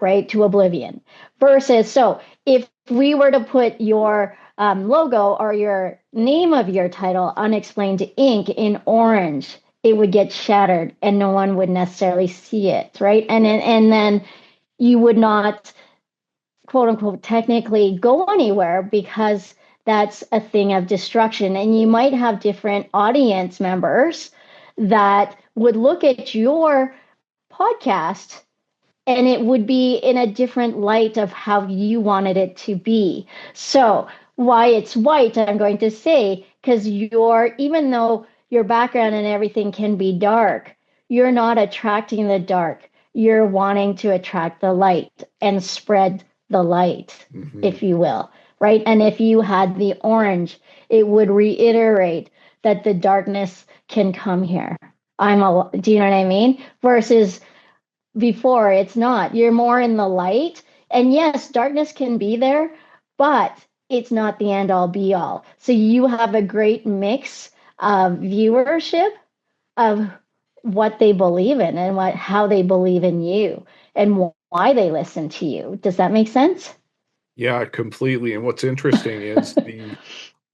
right, to oblivion. Versus, so if we were to put your logo or your name of your title, Unexplained Inc, in orange, it would get shattered and no one would necessarily see it, right? And then you would not, quote unquote, technically go anywhere because that's a thing of destruction. And you might have different audience members that would look at your podcast and it would be in a different light of how you wanted it to be. So, why it's white, I'm going to say, because even though your background and everything can be dark, you're not attracting the dark. You're wanting to attract the light and spread the light, mhm. if you will, right? And if you had the orange, it would reiterate that the darkness can come here. Do you know what I mean? Versus before it's not. You're more in the light. And yes, darkness can be there, but it's not the end all be all. So you have a great mix of viewership of what they believe in and how they believe in you and why they listen to you. Does that make sense? Yeah, completely. And what's interesting is the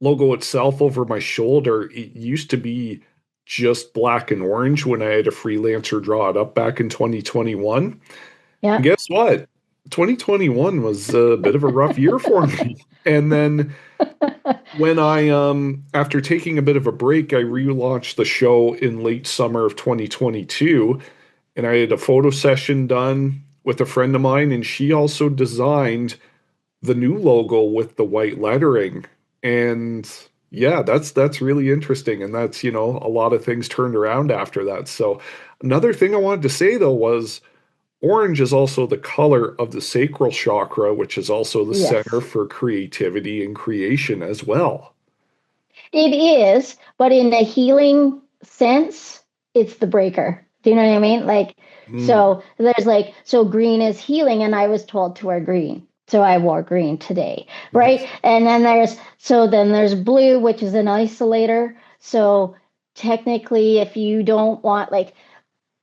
logo itself over my shoulder, it used to be just black and orange when I had a freelancer draw it up back in 2021. And Yeah. guess what? 2021 was a bit of a rough year for me. And then when I after taking a bit of a break, I relaunched the show in late summer of 2022, and I had a photo session done with a friend of mine, and she also designed the new logo with the white lettering. And yeah, that's really interesting. And that's, a lot of things turned around after that. So another thing I wanted to say though was orange is also the color of the sacral chakra, which is also the center Yes. for creativity and creation as well. It is, but in a healing sense, it's the breaker. Do you know what I mean? Like, Mm, so there's like, so green is healing, and I was told to wear green. So I wore green today, right? nice. And then there's blue, which is an isolator. So technically, if you don't want, like,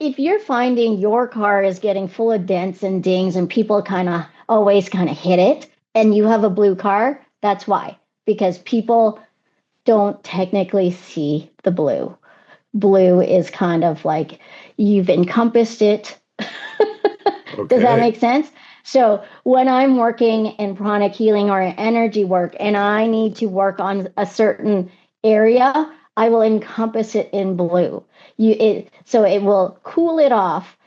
if you're finding your car is getting full of dents and dings and people kind of always kind of hit it, and you have a blue car, that's why. Because people don't technically see the blue. Blue is kind of like you've encompassed it. Does that Okay. make sense? So when I'm working in pranic healing or energy work and I need to work on a certain area, I will encompass it in blue. So it will cool it off.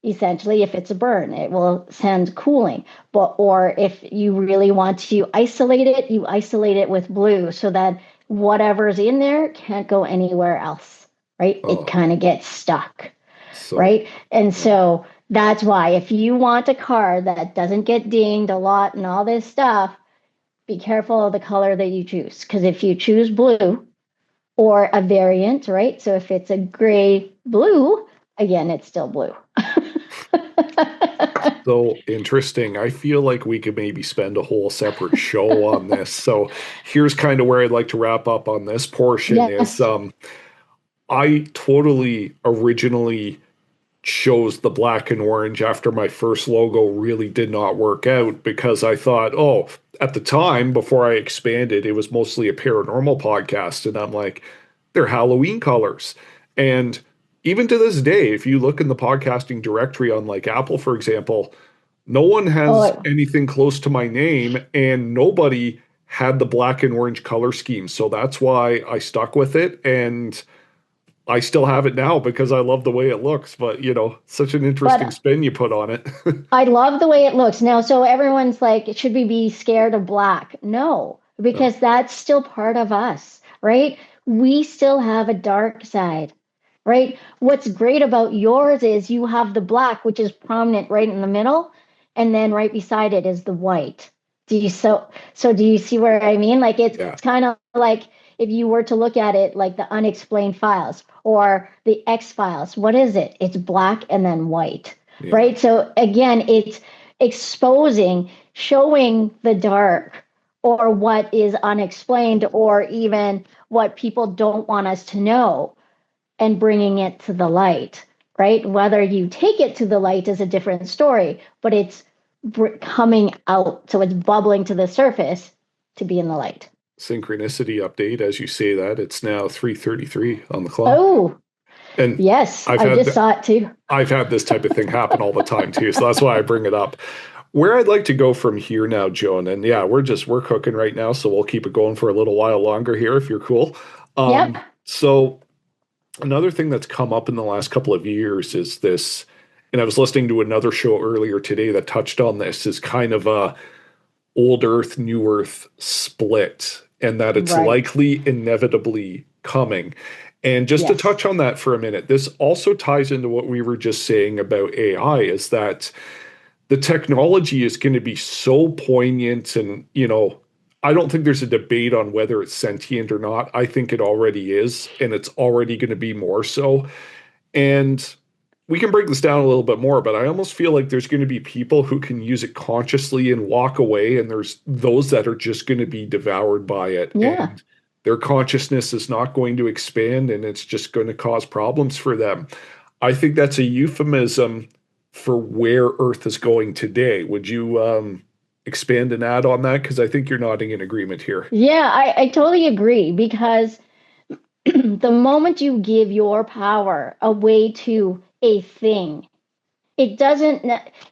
Essentially, if it's a burn, it will send cooling. But or if you really want to isolate it, you isolate it with blue so that whatever's in there can't go anywhere else. Right? It Oh, kind of gets stuck. so Right? And yeah. so that's why if you want a car that doesn't get dinged a lot and all this stuff, be careful of the color that you choose. Because if you choose blue or a variant, right? So if it's a gray blue, again, it's still blue. So interesting. I feel like we could maybe spend a whole separate show on this. So here's kind of where I'd like to wrap up on this portion is Yes. I totally originally chose the black and orange after my first logo really did not work out because I thought, oh, at the time before I expanded, it was mostly a paranormal podcast. And I'm like, they're Halloween colors. And even to this day, if you look in the podcasting directory on like Apple, for example, no one has Oh, anything close to my name and nobody had the black and orange color scheme. So that's why I stuck with it. And I still have it now because I love the way it looks, but such an interesting but spin you put on it. I love the way it looks. Now, so everyone's like, should we be scared of black? No, No. because that's still part of us, right? We still have a dark side, right? What's great about yours is you have the black, which is prominent right in the middle, and then right beside it is the white. Do you see where I mean? Like Yeah. it's kind of like if you were to look at it like the unexplained files or the X files, what is it? It's black and then white, Yeah. right? So again, it's exposing, showing the dark or what is unexplained or even what people don't want us to know and bringing it to the light, right? Whether you take it to the light is a different story, but it's coming out. So it's bubbling to the surface to be in the light. Synchronicity update as you say that. It's now 3:33 on the clock. Oh, And yes, I've I had just saw it too. I've had this type of thing happen all the time too. So that's why I bring it up. Where I'd like to go from here now, Joan, and yeah, we're cooking right now, so we'll keep it going for a little while longer here if you're cool. Yep. So another thing that's come up in the last couple of years is this, and I was listening to another show earlier today that touched on this, is kind of a old Earth, new Earth split, and that it's Right. likely inevitably coming. And just to Yes. touch on that for a minute, this also ties into what we were just saying about AI, is that the technology is going to be so poignant and, I don't think there's a debate on whether it's sentient or not. I think it already is, and it's already going to be more so. And we can break this down a little bit more, but I almost feel like there's going to be people who can use it consciously and walk away, and there's those that are just going to be devoured by it. Yeah. And their consciousness is not going to expand, and it's just going to cause problems for them. I think that's a euphemism for where Earth is going today. Would you expand and add on that? Because I think you're nodding in agreement here. Yeah, I totally agree because the moment you give your power away to a thing, it doesn't,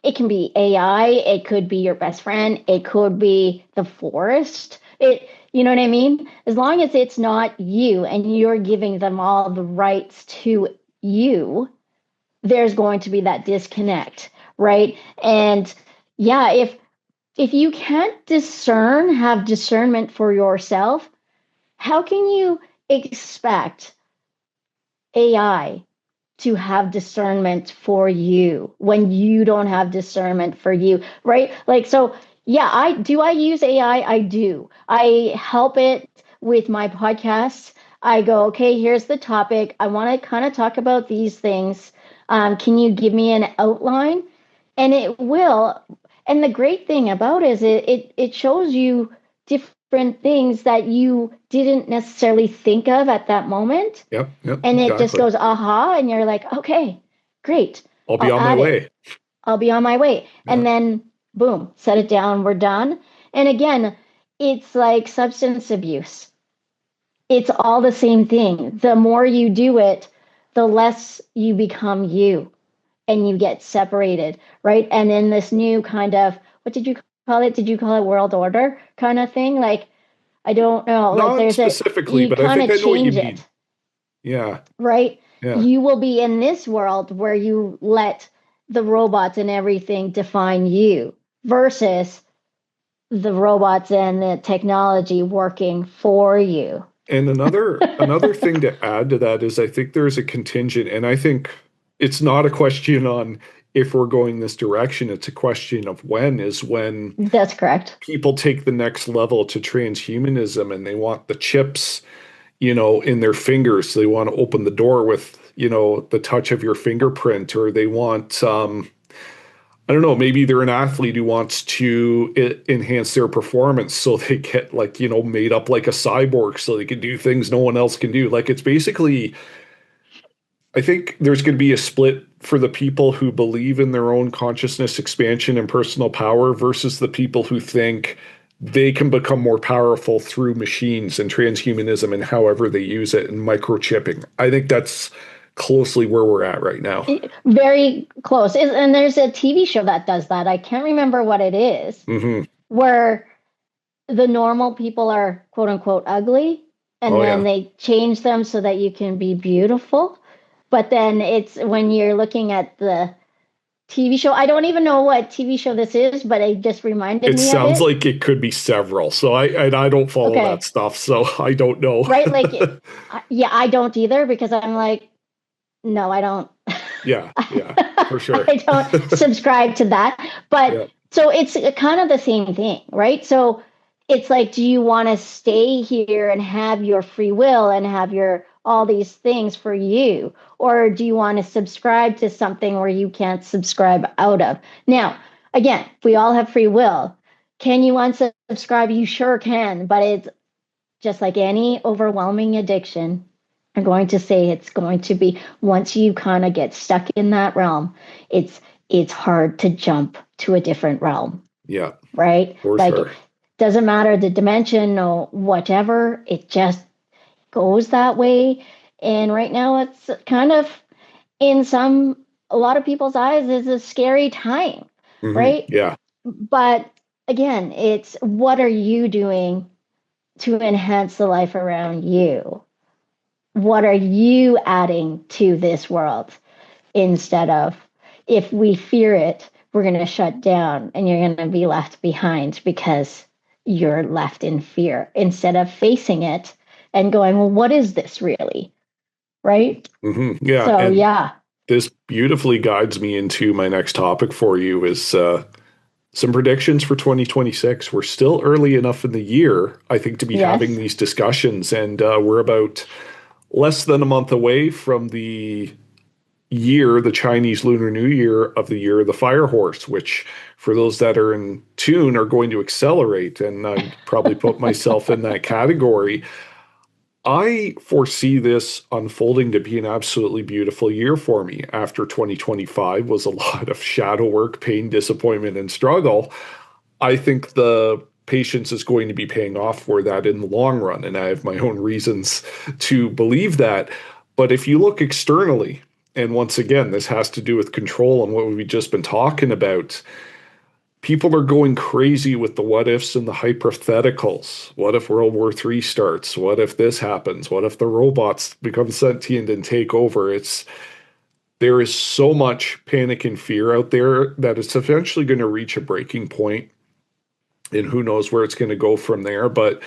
it can be AI, it could be your best friend, it could be the forest. You know what I mean? As long as it's not you and you're giving them all the rights to you, there's going to be that disconnect, right? And yeah, if you can't have discernment for yourself, how can you expect AI to have discernment for you when you don't have discernment for you, right? Like, so yeah, I use AI. I do. I help it with my podcasts. I go, okay, here's the topic. I want to kind of talk about these things. Can you give me an outline? And it will. And the great thing about it is it shows you different things that you didn't necessarily think of at that moment, Yep, yep, and it just exactly. goes aha, and you're like, okay, great, I'll be I'll on my add it, way. I'll be on my way. Yeah. And then boom, set it down, we're done. And again, it's like substance abuse. It's all the same thing. The more you do it, the less you become you and you get separated, right? And in this new kind of, what did you call it? Did you call it world order kind of thing? Like, I don't know. Like, Not specifically, you but I kind think of I know what you change mean. it, Yeah. right? Yeah. You will be in this world where you let the robots and everything define you versus the robots and the technology working for you. And another thing to add to that is I think there's a contingent, and I think it's not a question on if we're going this direction, it's a question of when That's correct. people take the next level to transhumanism and they want the chips, in their fingers. They want to open the door with, the touch of your fingerprint, or they want I don't know, maybe they're an athlete who wants to enhance their performance so they get like, made up like a cyborg so they can do things no one else can do. Like it's basically, I think there's going to be a split for the people who believe in their own consciousness expansion and personal power versus the people who think they can become more powerful through machines and transhumanism and however they use it and microchipping. I think that's closely where we're at right now. Very close. And there's a TV show that does that. I can't remember what it is, Hmm. where the normal people are quote unquote ugly, and Oh then yeah. they change them so that you can be beautiful. But then it's when you're looking at the TV show, I don't even know what TV show this is, but it just reminded It me of sounds it. like it could be several. So I don't follow that Okay. stuff, so I don't know. Right. Like, yeah, I don't either because I'm like, no, I don't. Yeah, yeah, for sure. I don't subscribe to that. But Yeah. so it's kind of the same thing, right? So it's like, do you want to stay here and have your free will and have your all these things for you? Or do you want to subscribe to something where you can't subscribe out of? Now, again, we all have free will. Can you unsubscribe? You sure can, but it's just like any overwhelming addiction. I'm going to say it's going to be once you kind of get stuck in that realm, it's hard to jump to a different realm, Yeah, right? for Like it sure. doesn't matter the dimension or whatever, it just goes that way. And right now it's kind of in some a lot of people's eyes is a scary time, right? Yeah. But again, it's what are you doing to enhance the life around you? What are you adding to this world instead of if we fear it, we're going to shut down and you're going to be left behind because you're left in fear instead of facing it and going, well, what is this really? Right. Yeah, So, and yeah. this beautifully guides me into my next topic for you is some predictions for 2026. We're still early enough in the year, I think, to be having Yes. these discussions, and we're about less than a month away from the Chinese Lunar New Year of the year of the Fire Horse, which for those that are in tune are going to accelerate. And I probably put myself in that category. I foresee this unfolding to be an absolutely beautiful year for me. After 2025 was a lot of shadow work, pain, disappointment, and struggle, I think the patience is going to be paying off for that in the long run. And I have my own reasons to believe that. But if you look externally, and once again, this has to do with control and what we've just been talking about, people are going crazy with the what ifs and the hypotheticals. What if World War III starts? What if this happens? What if the robots become sentient and take over? There is so much panic and fear out there that it's eventually going to reach a breaking point, and who knows where it's going to go from there. But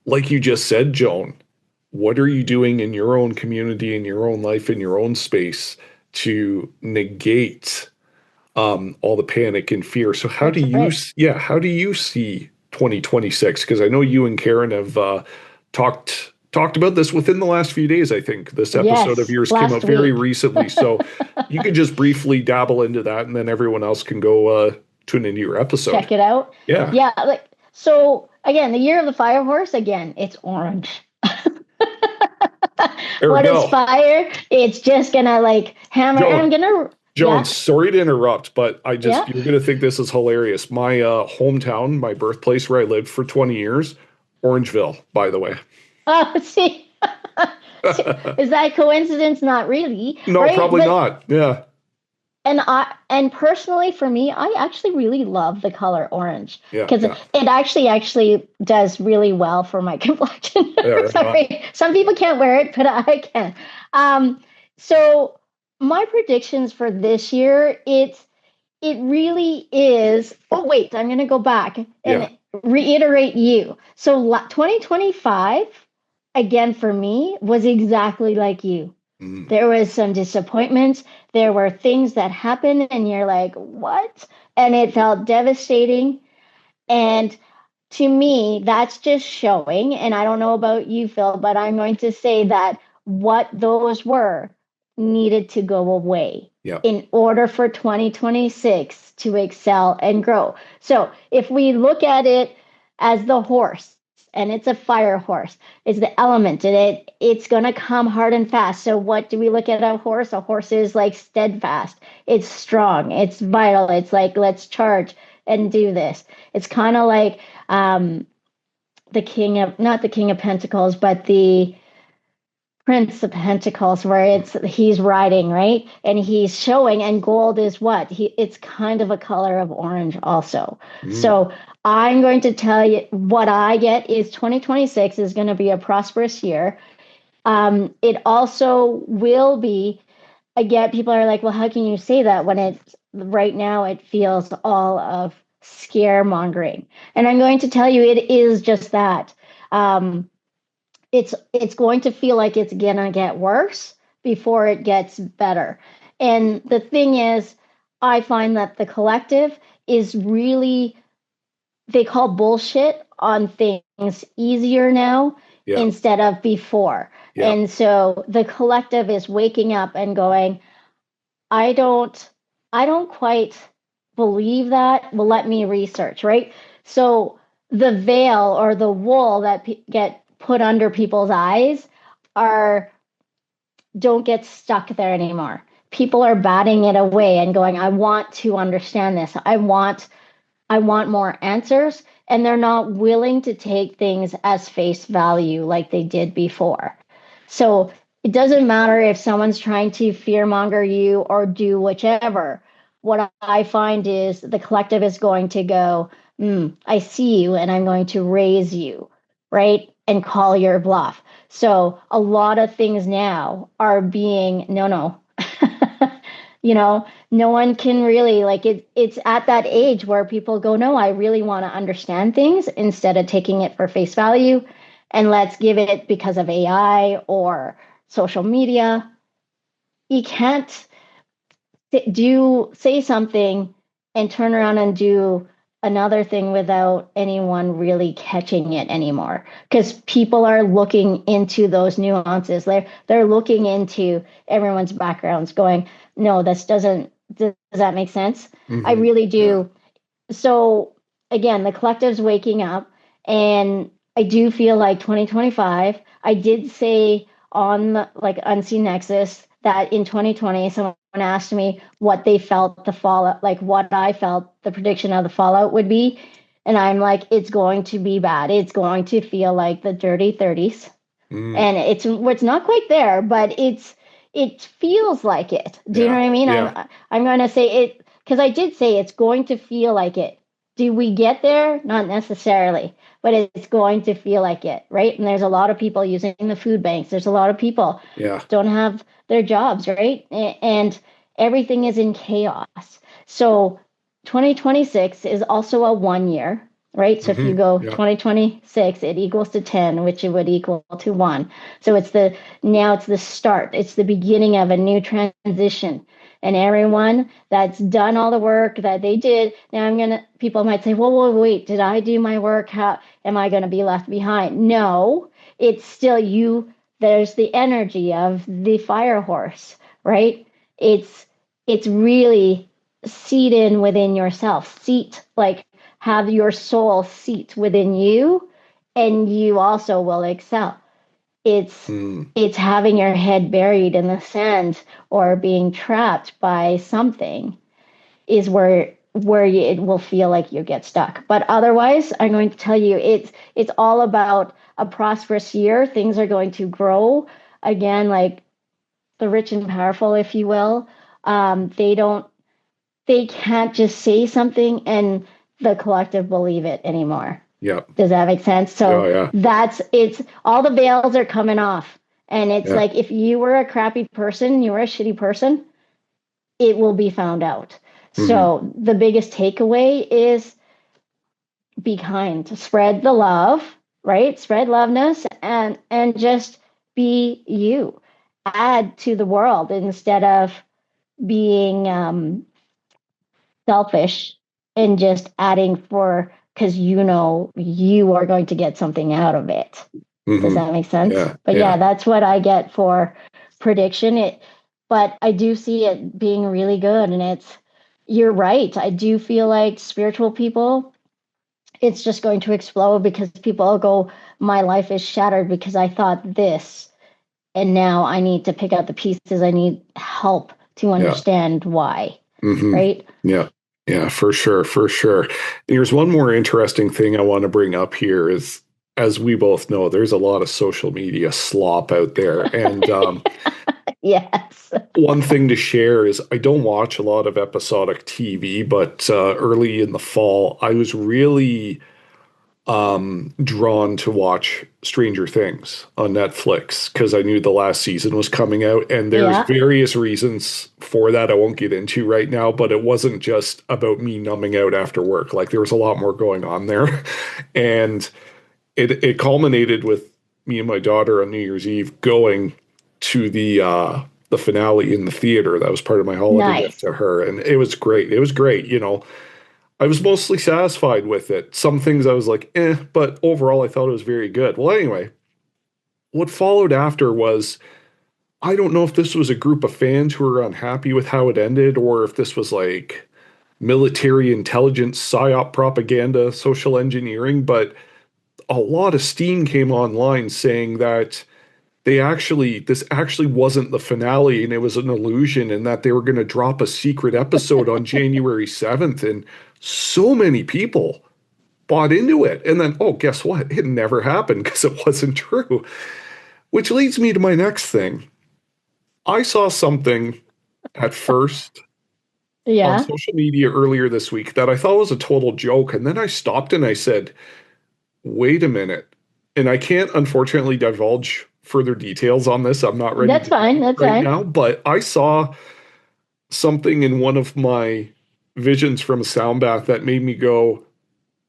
like you just said, Joan, what are you doing in your own community, in your own life, in your own space to negate all the panic and fear? So That's right. how do you see 2026? Because I know you and Karen have talked about this within the last few days. I think this episode of Yes. yours came out Last very week. recently, so you could just briefly dabble into that, and then everyone else can go tune into your episode. Check it out. Yeah, Yeah. Like, so again, the year of the fire horse, again, it's orange. there we What is go. fire? It's just gonna like hammer. And Joan, I'm gonna, Joan, yeah, sorry to interrupt, but yeah. you're going to think this is hilarious. My hometown, my birthplace where I lived for 20 years, Orangeville, by the way. Oh, see. Is that coincidence? Not really, No, right? probably But not. Yeah. and personally for me, I actually really love the color orange Yeah. because Yeah. it actually does really well for my complexion. Yeah. Right on. Sorry, some people can't wear it, but I can. So my predictions for this year, it really is. Oh wait, I'm going to go back and Yeah. reiterate you. So 2025 again for me was exactly like you. Mm. There was some disappointments. There were things that happened, and you're like, what? And it felt devastating. And to me, that's just showing. And I don't know about you, Phil, but I'm going to say that what those were needed to go away Yeah. in order for 2026 to excel and grow. So if we look at it as the horse, and it's a fire horse, it's the element in it, it's going to come hard and fast. So what do we look at a horse? A horse is like steadfast, it's strong, it's vital, it's like let's charge and do this. It's kind of like the king of, not the king of pentacles, but the prince of pentacles, where he's riding, right, and he's showing, and gold is what it's kind of a color of orange also. Mm. So I'm going to tell you what I get is 2026 is going to be a prosperous year. It also will be. Again, people are like, well, how can you say that when it's right now it feels all of scaremongering? And I'm going to tell you, it is just that. It's going to feel like it's gonna get worse before it gets better. And the thing is, I find that the collective is really, they call bullshit on things easier now Yeah. instead of before. Yeah. And so the collective is waking up and going, I don't I don't quite believe that. Well, let me research, right? So the veil or the wool that get put under people's eyes are don't get stuck there anymore. People are batting it away and going, I want to understand this. I want more answers, and they're not willing to take things as face value like they did before. So it doesn't matter if someone's trying to fearmonger you or do whichever. What I find is the collective is going to go, I see you, and I'm going to raise you, right? And call your bluff. So a lot of things now are being, no. No one can really, like, it's at that age where people go, no, I really want to understand things instead of taking it for face value, and let's give it because of AI or social media. You can't do say something and turn around and do another thing without anyone really catching it anymore, because people are looking into those nuances. They're looking into everyone's backgrounds going, no, this does that make sense? I Mm-hmm. really Yeah. do. So again, the collective's waking up, and I do feel like 2025. I did say on like Unseen Nexus that in 2020, someone asked me what they felt the fallout, like what I felt the prediction of the fallout would be, and I'm like, it's going to be bad. It's going to feel like the dirty 30s, Mm. and it's not quite there, but it feels like it. Do you know Yeah. what I mean? Yeah. I'm going to say it because I did say it's going to feel like it. Do we get there? Not necessarily, but it's going to feel like it, right? And there's a lot of people using the food banks. There's a lot of people Yeah. don't have their jobs, right? And everything is in chaos. So 2026 is also a 1 year, right? So if you Mm-hmm. go Yeah. 2026, it equals to 10, which it would equal to 1. So it's the start. It's the beginning of a new transition. And everyone that's done all the work that they did, now people might say, well, wait, did I do my work? How am I going to be left behind? No, it's still you. There's the energy of the fire horse, right? It's really seat in within yourself, seat, like have your soul seat within you, and you also will excel. It's Mm. it's having your head buried in the sand or being trapped by something is where where it will feel like you get stuck. But otherwise, I'm going to tell you, it's all about a prosperous year. Things are going to grow again, like the rich and powerful, if you will. They can't just say something and the collective believe it anymore. Yeah. Does that make sense? So it's all the veils are coming off. And it's like, if you were a crappy person, you were a shitty person, it will be found out. So the biggest takeaway is be kind, spread the love, right? Spread loveness and just be you. Add to the world instead of being selfish and just adding because you are going to get something out of it. Does that make sense? But that's what I get for prediction. But I do see it being really good, and you're right. I do feel like spiritual people, it's just going to explode because people go, my life is shattered because I thought this, and now I need to pick out the pieces. I need help to understand why. Right? Yeah, for sure. Here's one more interesting thing I want to bring up here is, as we both know, there's a lot of social media slop out there. And yes. One thing to share is I don't watch a lot of episodic TV, but early in the fall, I was really drawn to watch Stranger Things on Netflix because I knew the last season was coming out, and there's various reasons for that I won't get into right now, but it wasn't just about me numbing out after work. Like, there was a lot more going on there. And it culminated with me and my daughter on New Year's Eve going to the finale in the theater. That was part of my holiday gift to her, and it was great. It was great, I was mostly satisfied with it. Some things I was like, but overall I thought it was very good. Well, anyway, what followed after was, I don't know if this was a group of fans who were unhappy with how it ended, or if this was like military intelligence, psyop propaganda, social engineering, but a lot of steam came online saying that this actually wasn't the finale and it was an illusion, and that they were going to drop a secret episode on January 7th. And so many people bought into it. And then, guess what? It never happened because it wasn't true. Which leads me to my next thing. I saw something at first on social media earlier this week that I thought was a total joke. And then I stopped and I said, wait a minute. And I can't, unfortunately, divulge further details on this. I'm not ready. That's fine. That's right fine. now, but I saw something in one of my visions from a sound bath that made me go,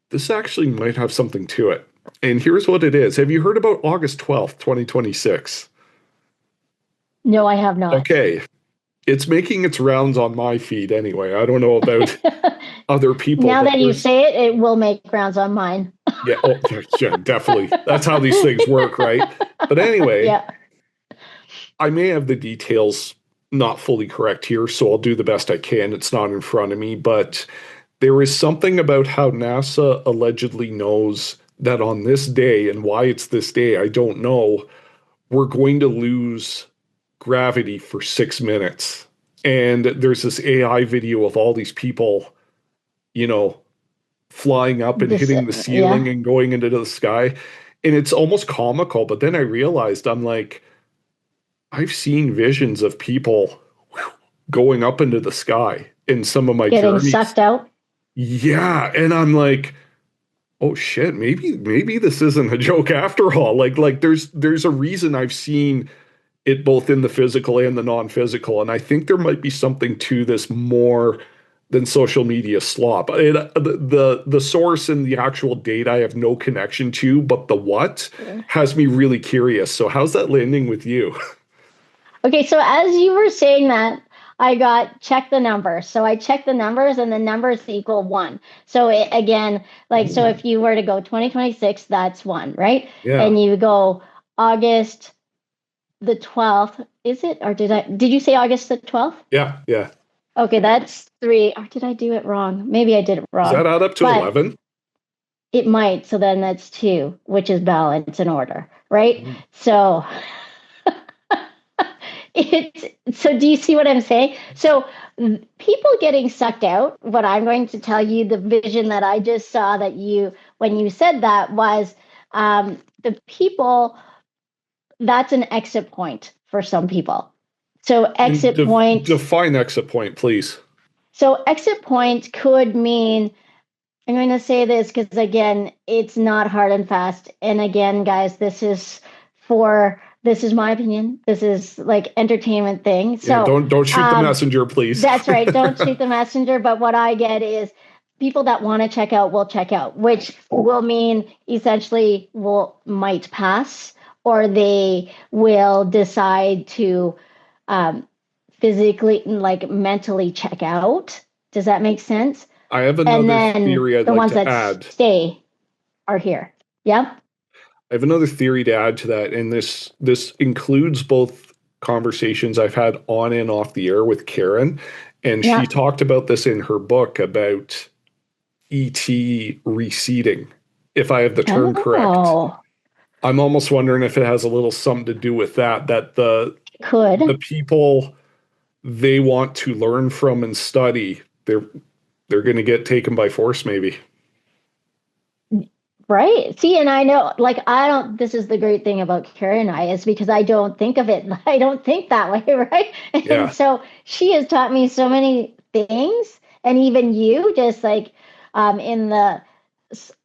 this actually might have something to it. And here's what it is. Have you heard about August 12th, 2026? No, I have not. Okay. It's making its rounds on my feed anyway. I don't know about other people. Now that you say it, it will make rounds on mine. Yeah, definitely. That's how these things work, right? But anyway, I may have the details not fully correct here, so I'll do the best I can. It's not in front of me, but there is something about how NASA allegedly knows that on this day, and why it's this day, I don't know, we're going to lose gravity for 6 minutes. And there's this AI video of all these people, flying up and hitting the ceiling and going into the sky. And it's almost comical. But then I realized, I'm like, I've seen visions of people going up into the sky in some of my getting journeys. Sucked out. Yeah. And I'm like, oh shit, maybe this isn't a joke after all. Like there's a reason I've seen it both in the physical and the non-physical. And I think there might be something to this more than social media slop. The source and the actual data I have no connection to, but the what has me really curious. So how's that landing with you? Okay, so as you were saying that, I check the numbers. So I checked the numbers, and the numbers equal 1. So so if you were to go 2026, that's 1, right? Yeah. And you go August the 12th, is it? Or did you say August the 12th? Yeah. Okay, that's 3. Or did I do it wrong? Maybe I did it wrong. Does that add up to 11? It might. So then that's 2, which is balance and order, right? So So do you see what I'm saying? So people getting sucked out, what I'm going to tell you, the vision that I just saw that when you said that was the people, that's an exit point for some people. So And exit point. define exit point, please. So exit point could mean, I'm going to say this because, again, it's not hard and fast. And again, guys, this is my opinion. This is like entertainment thing. Yeah, So don't shoot the messenger, please. that's right. Don't shoot the messenger. But what I get is people that want to check out will check out, which will mean essentially might pass, or they will decide to physically, like mentally check out. Does that make sense? I have And another then theory I'd the like ones to that add. stay are here. Yep. I have another theory to add to that, and this includes both conversations I've had on and off the air with Karen, and she Yep. talked about this in her book about ET receding, if I have the term correct. Oh, I'm almost wondering if it has a little something to do with that, that the could. people they want to learn from and study, they're going to get taken by force, maybe. Right. See, and I know, like, this is the great thing about Carrie and I, is because I don't think of it, I don't think that way, right? And Yeah. so she has taught me so many things, and even you, just like in the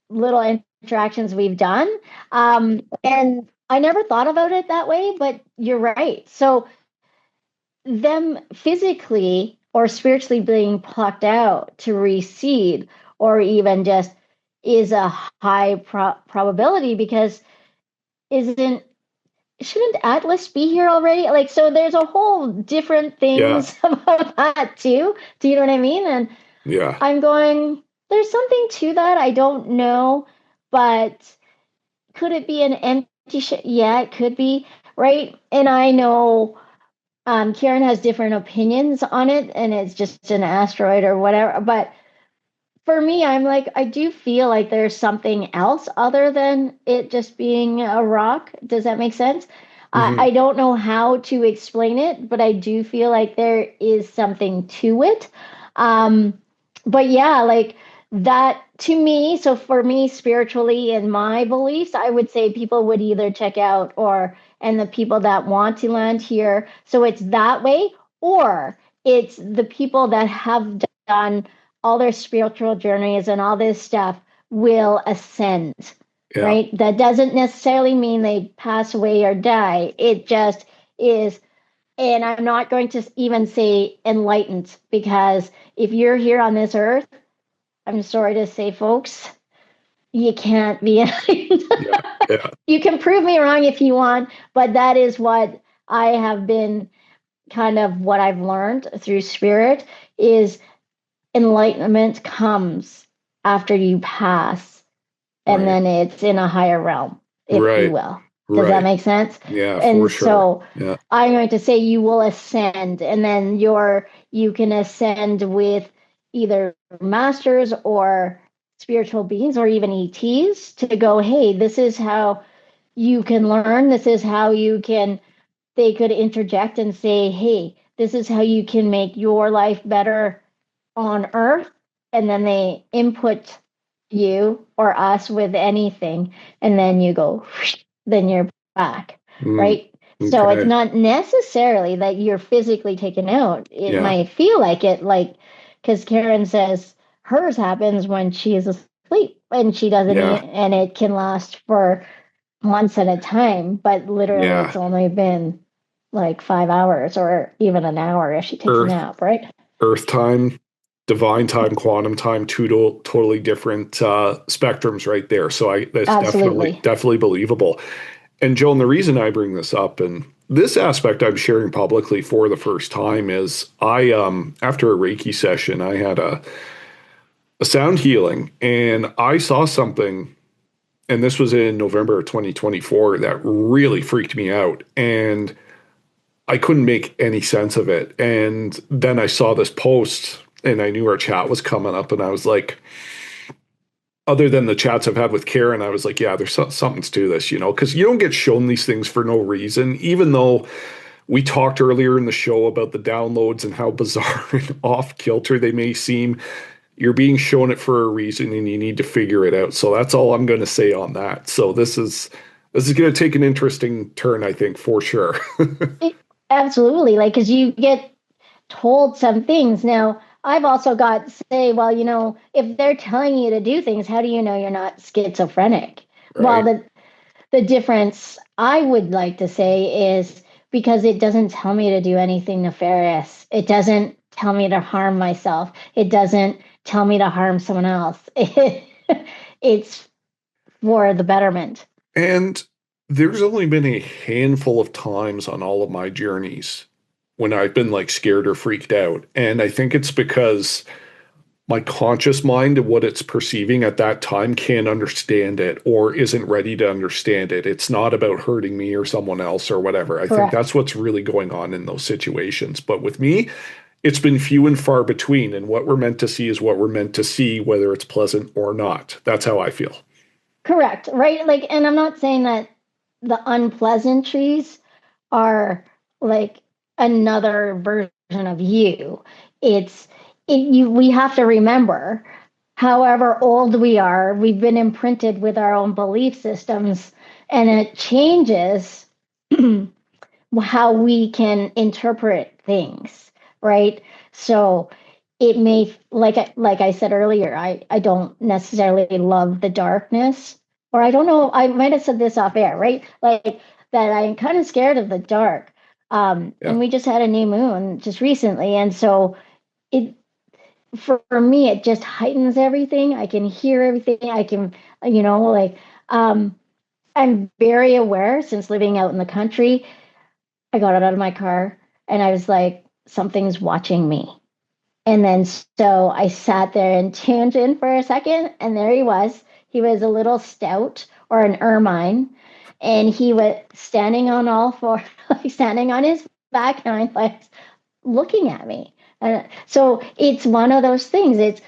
little interactions we've done. And I never thought about it that way, but you're right. So them physically or spiritually being plucked out to recede, or even just, is a high probability, because isn't shouldn't Atlas be here already? Like, so there's a whole different Yeah. things about that too. Do you know what I mean? And Yeah. I'm going, there's something to that. I don't know, but could it be an empty yeah, it could be, right? And I know Karen has different opinions on it, and it's just an asteroid or whatever. But for me, I'm like, I do feel like there's something else other than it just being a rock. Does that make sense? Hmm. I don't know how to explain it, but I do feel like there is something to it. Um, but yeah, like that to me. So for me, spiritually, in my beliefs, I would say people would either check out, and the people that want to land here. So it's that way, or it's the people that have done all their spiritual journeys and all this stuff will ascend, Yeah. right? That doesn't necessarily mean they pass away or die. It just is. And I'm not going to even say enlightened, because if you're here on this earth, I'm sorry to say, folks, you can't be enlightened. Yeah. Yeah. You can prove me wrong if you want, but that is what I have been, kind of what I've learned through spirit, is enlightenment comes after you pass, and Right. then it's in a higher realm, if you Right. will. Does that Right. make sense? Yeah, for And sure. so Yeah. I'm going to say you will ascend, and then you can ascend with either masters or spiritual beings or even ETs to go, hey, this is how you can learn. This is how you can, they could interject and say, hey, this is how you can make your life better on earth. And then they input you or us with anything, and then you go, then you're back, Mm, right? So it's okay. not necessarily that you're physically taken out. It Yeah. might feel like it, like, because Karen says hers happens when she is asleep and she doesn't eat, Yeah. and it can last for months at a time, but literally Yeah. it's only been like 5 hours or even an hour if she takes a Earth, nap, right? Earth time, divine time, quantum time, two totally different spectrums right there. So that's Absolutely. definitely believable. And Joan, the reason I bring this up, and this aspect I'm sharing publicly for the first time, is I after a Reiki session, I had a sound healing, and I saw something, and this was in November of 2024, that really freaked me out. And I couldn't make any sense of it. And then I saw this post and I knew our chat was coming up, and I was like, other than the chats I've had with Karen, I was like, yeah, there's something to this, because you don't get shown these things for no reason, even though We talked earlier in the show about the downloads and how bizarre and off kilter they may seem. You're being shown it for a reason and you need to figure it out. So that's all I'm going to say on that. So this is going to take an interesting turn, I think, for sure. It- Absolutely. Like, because you get told some things. Now, I've also got to say, well, if they're telling you to do things, how do you know you're not schizophrenic? Well, Right. the difference I would like to say is because it doesn't tell me to do anything nefarious. It doesn't tell me to harm myself. It doesn't tell me to harm someone else. It's for the betterment. And there's only been a handful of times on all of my journeys when I've been like scared or freaked out. And I think it's because my conscious mind and what it's perceiving at that time can't understand it or isn't ready to understand it. It's not about hurting me or someone else or whatever. I think Correct. that's what's really going on in those situations. But with me, it's been few and far between. And what we're meant to see is what we're meant to see, whether it's pleasant or not. That's how I feel. Correct. Right. Like, and I'm not saying that the unpleasantries are like another version of you. It's we have to remember, however old we are, we've been imprinted with our own belief systems, and it changes how we can interpret things, right? So it may, like I said earlier, I don't necessarily love the darkness, or I don't know, I might have said this off air, right? Like that I'm kind of scared of the dark. Yeah. And we just had a new moon just recently, and so it for me it just heightens everything. I can hear everything. I can, like I'm very aware since living out in the country. I got out of my car and I was like, something's watching me. And then so I sat there and tuned in for a second, and there he was. He was a little stout or an ermine, and he was standing on all four, like standing on his back hind legs, looking at me. And so it's one of those things. Did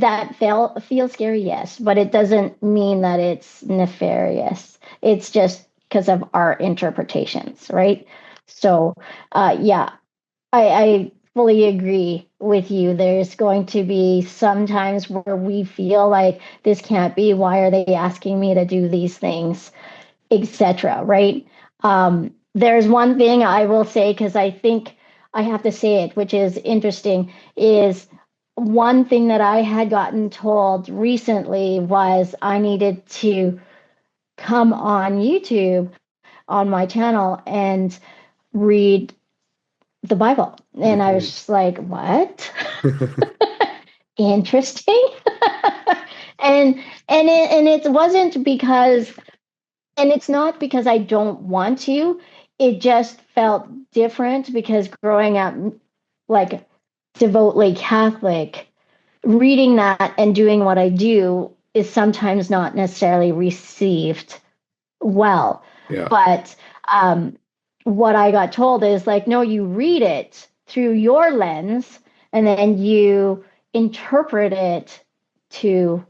that feel scary? Yes, but it doesn't mean that it's nefarious. It's just because of our interpretations, right? So, yeah, I fully agree with you. There's going to be some times where we feel like this can't be. Why are they asking me to do these things, etc. Right? There's one thing I will say because I think I have to say it, which is interesting. Is one thing that I had gotten told recently was I needed to come on YouTube on my channel and read the Bible. And I was Mhm. just like, what? Interesting. and it wasn't because, and it's not because I don't want to. It just felt different because growing up like devotedly Catholic, reading that and doing what I do is sometimes not necessarily received well. Yeah. But what I got told is like, no, you read it through your lens and then you interpret it to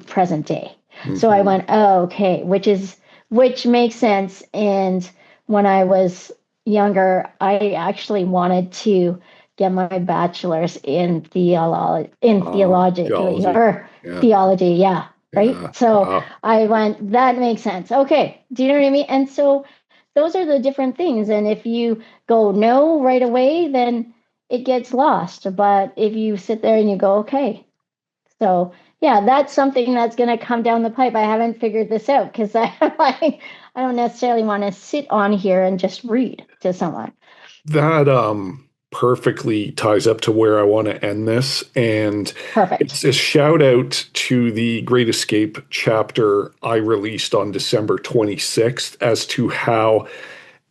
present day. So I Hmm. went, oh, okay, which makes sense. And when I was younger, I actually wanted to get my bachelor's in theologically Theology. or Yeah. theology, yeah, right. Yeah. So Wow. I went, that makes sense. Okay, do you know what I mean? And so those are the different things. And if you go no right away, then it gets lost. But if you sit there and you go, okay, so yeah, that's something that's going to come down the pipe. I haven't figured this out because I don't necessarily want to sit on here and just read to someone. That perfectly ties up to where I want to end this. And Perfect. it's a shout out to the Great Escape chapter I released on December 26th as to how,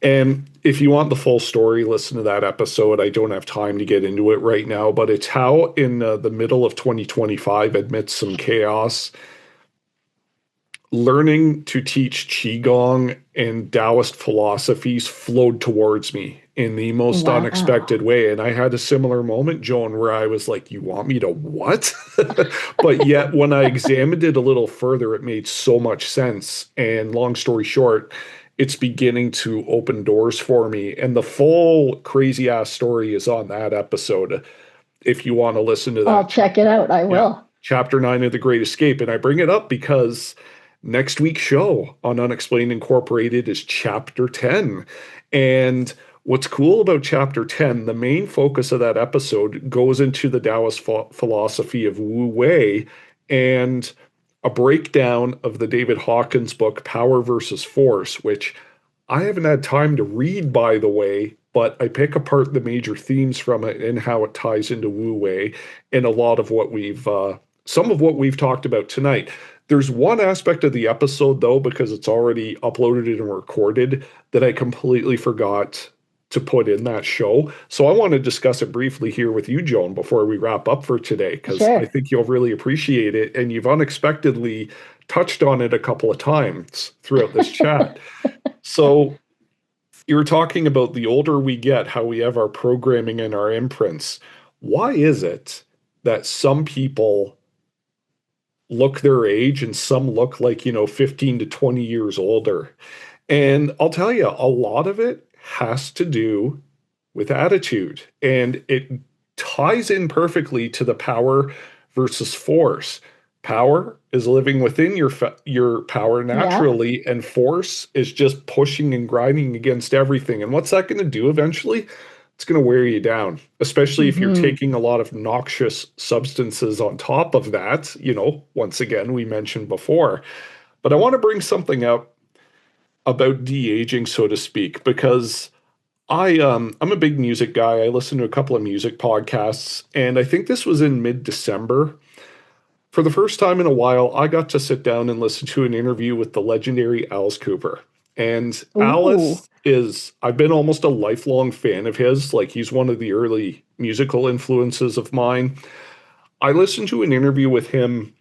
and if you want the full story, listen to that episode. I don't have time to get into it right now, but it's how in the middle of 2025, amidst some chaos, learning to teach Qigong and Taoist philosophies flowed towards me in the most Wow. unexpected way. And I had a similar moment, Joan, where I was like, you want me to what? But yet, when I examined it a little further, it made so much sense. And long story short, it's beginning to open doors for me. And the full crazy ass story is on that episode. If you want to listen to I'll that, check it out. I yeah, will. chapter 9 of The Great Escape. And I bring it up because next week's show on Unexplained Incorporated is chapter 10. And what's cool about chapter 10, the main focus of that episode goes into the Taoist philosophy of Wu Wei and a breakdown of the David Hawkins book, Power versus Force, which I haven't had time to read, by the way, but I pick apart the major themes from it and how it ties into Wu Wei and a lot of what some of what we've talked about tonight. There's one aspect of the episode, though, because it's already uploaded and recorded, that I completely forgot to put in that show. So I want to discuss it briefly here with you, Joan, before we wrap up for today, because I Sure. think you'll really appreciate it. And you've unexpectedly touched on it a couple of times throughout this chat. So you were talking about the older we get, how we have our programming and our imprints. Why is it that some people look their age and some look like, 15 to 20 years older? And I'll tell you, a lot of it has to do with attitude. And it ties in perfectly to the power versus force. Power is living within your power Yeah. naturally, and force is just pushing and grinding against everything. And what's that going to do eventually? It's going to wear you down, especially if you're Hmm. taking a lot of noxious substances on top of that. Once again, we mentioned before. But I want to bring something up about de-aging, so to speak, because I'm a big music guy. I listen to a couple of music podcasts, and I think this was in mid-December. For the first time in a while, I got to sit down and listen to an interview with the legendary Alice Cooper. And Ooh. I've been almost a lifelong fan of his. Like, he's one of the early musical influences of mine. I listened to an interview with him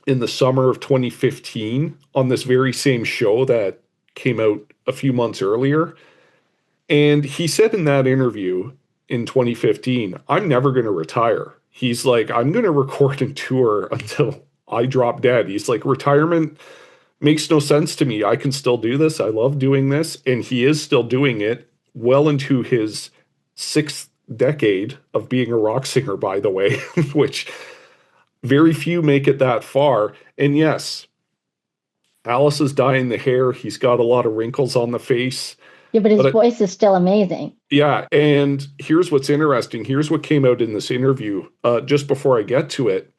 in the summer of 2015 on this very same show that came out a few months earlier. And he said in that interview in 2015, I'm never going to retire. He's like, I'm going to record and tour until I drop dead. He's like, retirement makes no sense to me. I can still do this. I love doing this. And he is still doing it well into his sixth decade of being a rock singer, by the way, which very few make it that far. And yes, Alice is dyeing the hair. He's got a lot of wrinkles on the face. Yeah, but his But voice is still amazing. yeah, and here's what's interesting. Here's what came out in this interview. Just before I get to it,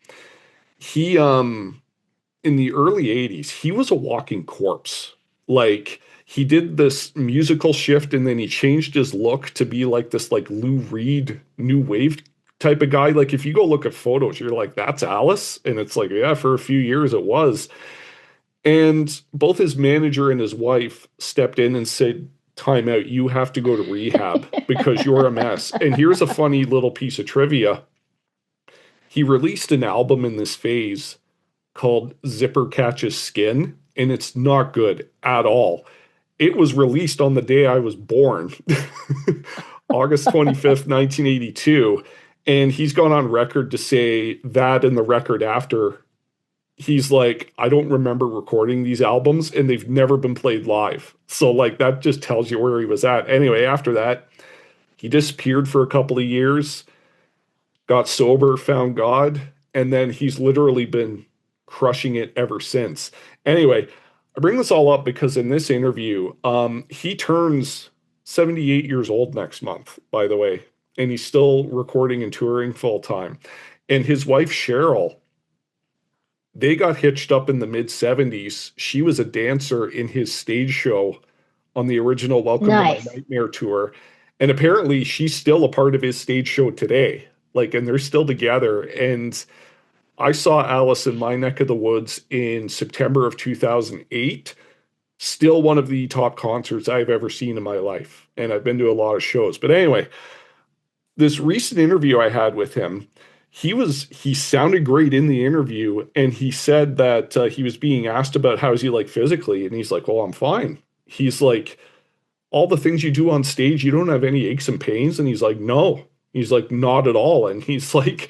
he in the early 80s, he was a walking corpse. Like, he did this musical shift and then he changed his look to be like this like Lou Reed new wave type of guy. Like, if you go look at photos, you're like, that's Alice, and it's like, yeah, for a few years it was. And both his manager and his wife stepped in and said, time out, you have to go to rehab because you're a mess. And here's a funny little piece of trivia. He released an album in this phase called Zipper Catches Skin, and it's not good at all. It was released on the day I was born, August 25th, 1982. And he's gone on record to say that in the record after, he's like, I don't remember recording these albums and they've never been played live. So like that just tells you where he was at. Anyway, after that, he disappeared for a couple of years, got sober, found God, and then he's literally been crushing it ever since. Anyway, I bring this all up because in this interview, he turns 78 years old next month, by the way, and he's still recording and touring full time. And his wife, Cheryl, they got hitched up in the mid 70s. She was a dancer in his stage show on the original Welcome to My Nice. Nightmare tour. And apparently she's still a part of his stage show today. Like, and they're still together. And I saw Alice in my neck of the woods in September of 2008. Still one of the top concerts I've ever seen in my life. And I've been to a lot of shows. But anyway, this recent interview I had with him, he sounded great in the interview, and he said that he was being asked about how is he like physically, and he's like, well, I'm fine. He's like, all the things you do on stage, you don't have any aches and pains. And he's like, no. He's like, not at all. And he's like,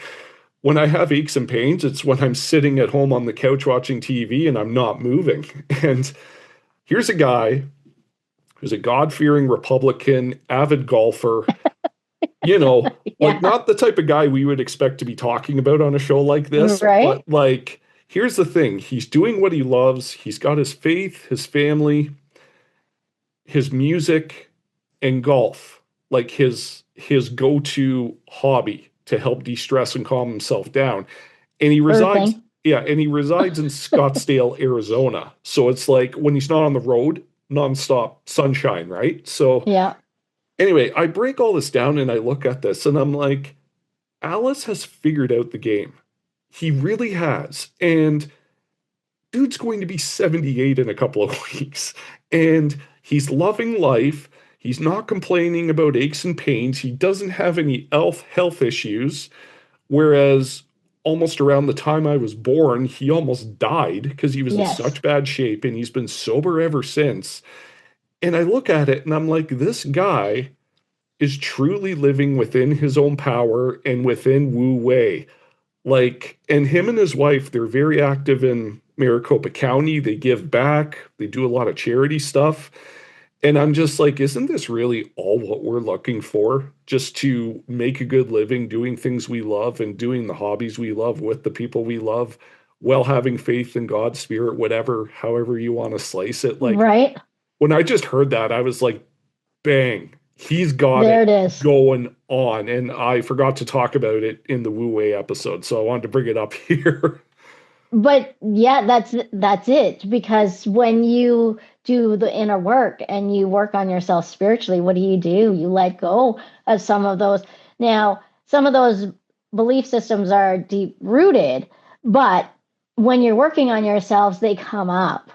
when I have aches and pains, it's when I'm sitting at home on the couch watching TV and I'm not moving. And here's a guy who's a God-fearing Republican, avid golfer, you know, like Yeah. not the type of guy we would expect to be talking about on a show like this, Right. but like, here's the thing. He's doing what he loves. He's got his faith, his family, his music, and golf, like his go-to hobby to help de-stress and calm himself down. And he resides, Earthing. yeah, and he resides in Scottsdale, Arizona. So it's like when he's not on the road, nonstop sunshine, right? So Yeah. anyway, I break all this down and I look at this and I'm like, Alice has figured out the game. He really has. And dude's going to be 78 in a couple of weeks. And he's loving life. He's not complaining about aches and pains. He doesn't have any health issues. Whereas almost around the time I was born, he almost died because he was in Yes. such bad shape and he's been sober ever since. And I look at it and I'm like, this guy is truly living within his own power and within Wu Wei. Like, and him and his wife, they're very active in Maricopa County. They give back, they do a lot of charity stuff. And I'm just like, isn't this really all what we're looking for? Just to make a good living, doing things we love and doing the hobbies we love with the people we love, while having faith in God's spirit, whatever, however you want to slice it. Like, Right. when I just heard that, I was like, bang, he's got There it it is. going on. And I forgot to talk about it in the Wu Wei episode. So I wanted to bring it up here. But yeah, that's it. Because when you do the inner work and you work on yourself spiritually, what do? You let go of some of those. Now, some of those belief systems are deep rooted, but when you're working on yourselves, they come up.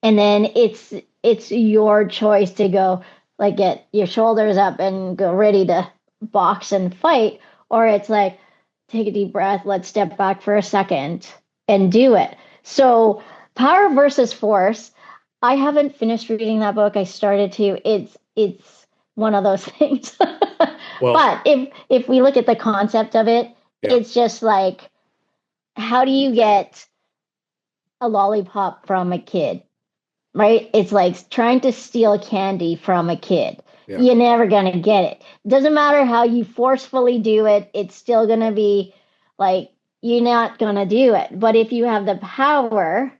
And then it's your choice to go, like, get your shoulders up and go ready to box and fight, or it's like, take a deep breath, let's step back for a second and do it. So power versus force, I haven't finished reading that book. I started to. It's one of those things. Well, But if we look at the concept of it, yeah. it's just like, how do you get a lollipop from a kid? Right? It's like trying to steal candy from a kid. Yeah. You're never going to get it. Doesn't matter how you forcefully do it, it's still going to be like, you're not going to do it. But if you have the power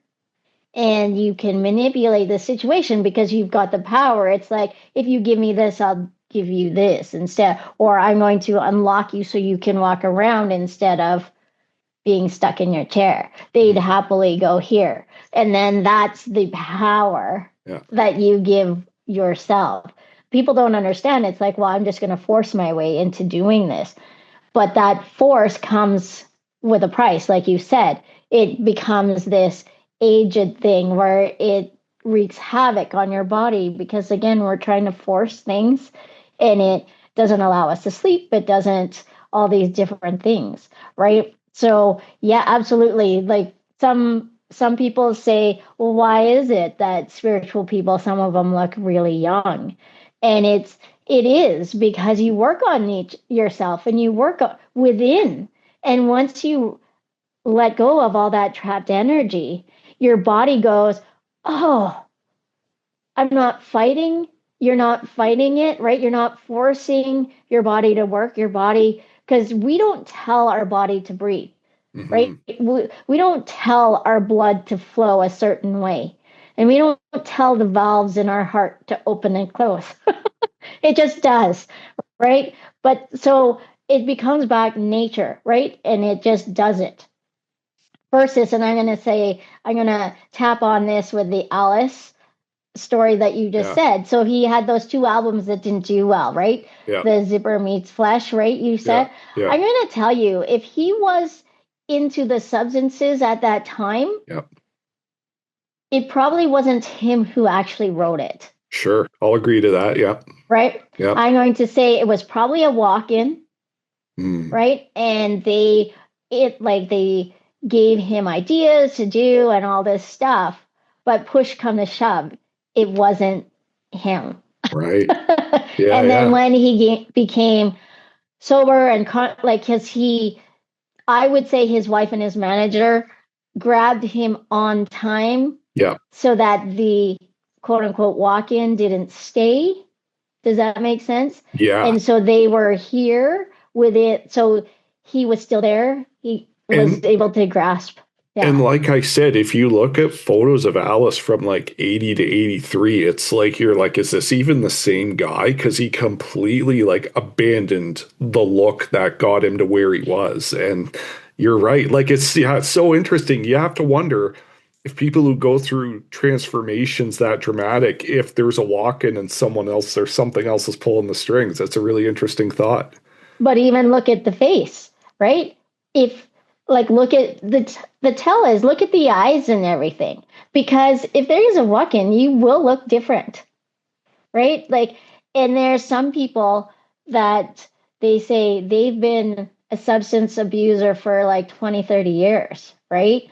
and you can manipulate the situation because you've got the power, it's like, if you give me this, I'll give you this instead. Or I'm going to unlock you so you can walk around instead of being stuck in your chair. They'd happily go here. And then that's the power that you give yourself. People don't understand. It's like, well, I'm just going to force my way into doing this. But that force comes with a price, like you said. It becomes this aged thing where it wreaks havoc on your body because, again, we're trying to force things and it doesn't allow us to sleep. It doesn't, all these different things, right? So yeah, absolutely. Like some people say, well, why is it that spiritual people, some of them look really young? And it is because you work on yourself and you work within. And once you let go of all that trapped energy, your body goes, oh, I'm not fighting. You're not fighting it, right? You're not forcing your body to work, your body, because we don't tell our body to breathe, right? We don't tell our blood to flow a certain way. And we don't tell the valves in our heart to open and close. It just does, right? But so it becomes back nature, right? And it just does it. Versus, and I'm going to tap on this with the Alice story that you just said. So he had those two albums that didn't do well, right? Yeah. The Zipper Meets Flesh, right? You said. Yeah. I'm going to tell you, if he was into the substances at that time, it probably wasn't him who actually wrote it. Sure. I'll agree to that. Yeah. Right? Yeah. I'm going to say it was probably a walk-in, right? And they gave him ideas to do and all this stuff, but push come to shove, it wasn't him. Right. Yeah. And then when he became sober and I would say his wife and his manager grabbed him on time. Yeah. So that the quote unquote walk in didn't stay. Does that make sense? Yeah. And so they were here with it. So he was still there. He was And able to grasp. And Yeah. like I said, if you look at photos of Alice from like 80 to 83, it's like you're like, is this even the same guy? Because he completely like abandoned the look that got him to where he was. And you're right. Like it's so interesting. You have to wonder if people who go through transformations that dramatic, if there's a walk-in and someone else or something else is pulling the strings. That's a really interesting thought. But even look at the face, right? If like look at the tell is look at the eyes and everything. Because if there is a walk-in, you will look different, right? Like, and there's some people that they say they've been a substance abuser for like 20, 30 years, right?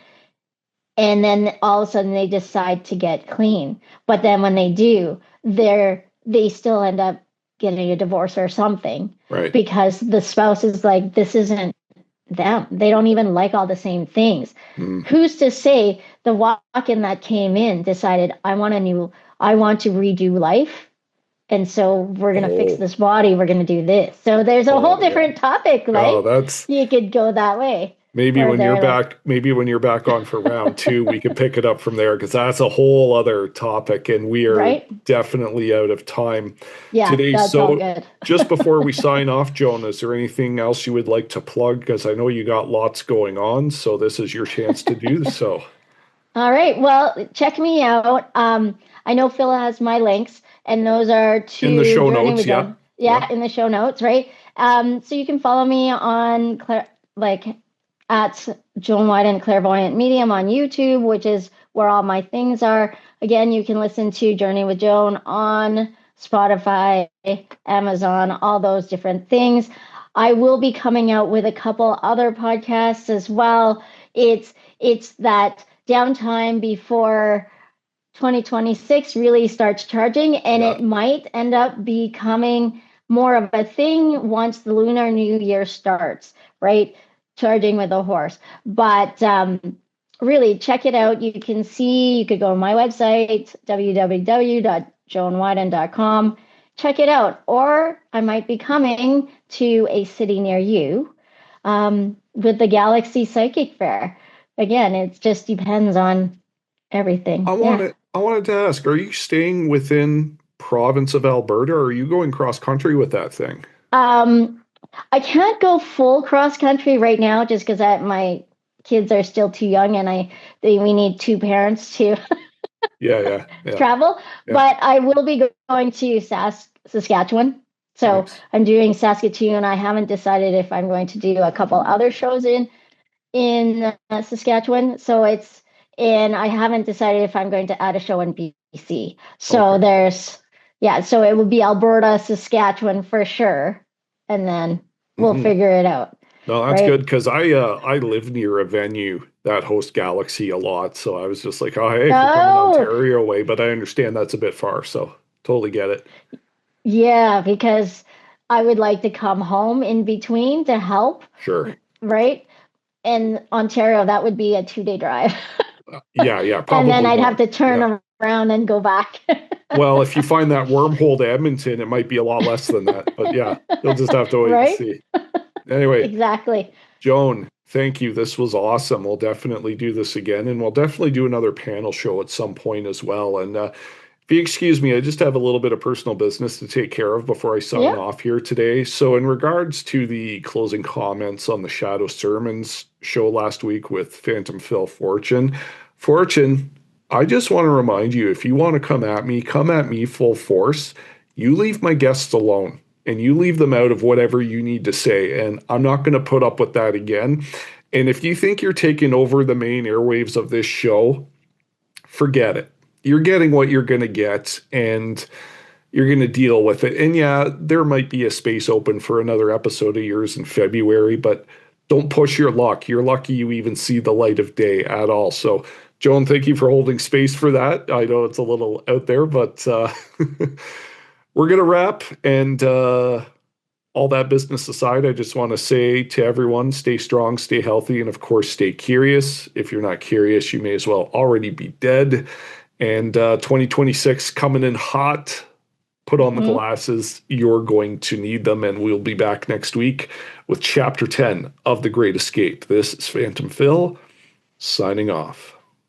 And then all of a sudden they decide to get clean. But then when they do, they still end up getting a divorce or something Right. because the spouse is like, this isn't them. They don't even like all the same things. Mm. Who's to say the walk-in that came in decided, I want to redo life. And so we're going to fix Oh, this body. We're going to do this. So there's a whole oh yeah. different topic, Oh, right? that's You could go that way. maybe Where when you're they're like, back, maybe when you're back on for round two, we could pick it up from there because that's a whole other topic, and we are right? definitely out of time Yeah, today. that's all So good. just before we sign off, Joan, is there anything else you would like to plug? Because I know you got lots going on, so this is your chance to do so. All right. Well, check me out. I know Phil has my links, and those are In the to show Journey notes, with yeah. Joan. Yeah, in the show notes, right? So you can follow me on like at Joan Widen Clairvoyant Medium on YouTube, which is where all my things are. Again, you can listen to Journey with Joan on Spotify, Amazon, all those different things. I will be coming out with a couple other podcasts as well. It's that downtime before 2026 really starts charging, and Yeah. it might end up becoming more of a thing once the Lunar New Year starts, right? Charging with a horse. But really, check it out. You could go to my website, www.joanwiden.com. Check it out. Or I might be coming to a city near you with the Galaxy Psychic Fair. Again, it just depends on everything. Yeah. I wanted to ask, are you staying within province of Alberta or are you going cross country with that thing? Um, I can't go full cross country right now just because my kids are still too young and we need two parents to Yeah, yeah, yeah, travel. yeah. But I will be going to Saskatchewan. So Nice. I'm doing Saskatoon. I haven't decided if I'm going to do a couple other shows in Saskatchewan. And I haven't decided if I'm going to add a show in BC. So Okay. so it would be Alberta, Saskatchewan for sure. And then we'll Hmm. figure it out. No, that's good Right. because I live near a venue that hosts Galaxy a lot. So I was just like, oh, hey, if you're coming Oh, Ontario way, but I understand that's a bit far. So totally get it. yeah, because I would like to come home in between to help, Sure. right? And Ontario, that would be a 2-day drive. Yeah, yeah, And then probably I'd have more. to turn Yeah. around and go back. Well, if you find that wormhole to Edmonton, it might be a lot less than that. But yeah, you'll just have to wait and Right? see. Anyway, Exactly. Joan, thank you. This was awesome. We'll definitely do this again, and we'll definitely do another panel show at some point as well. And if you excuse me, I just have a little bit of personal business to take care of before I sign Yeah. off here today. So, in regards to the closing comments on the Shadow Sermons show last week with Phantom Phil Fortune, I just want to remind you if you want to come at me full force. You leave my guests alone and you leave them out of whatever you need to say. And I'm not going to put up with that again. And if you think you're taking over the main airwaves of this show, forget it. You're getting what you're going to get and you're going to deal with it. And yeah, there might be a space open for another episode of yours in February, but don't push your luck. You're lucky you even see the light of day at all. So, Joan, thank you for holding space for that. I know it's a little out there, but we're going to wrap. And all that business aside, I just want to say to everyone, stay strong, stay healthy, and of course, stay curious. If you're not curious, you may as well already be dead. And 2026 coming in hot. Put on the glasses. You're going to need them. And we'll be back next week with Chapter 10 of The Great Escape. This is Phantom Phil, signing off.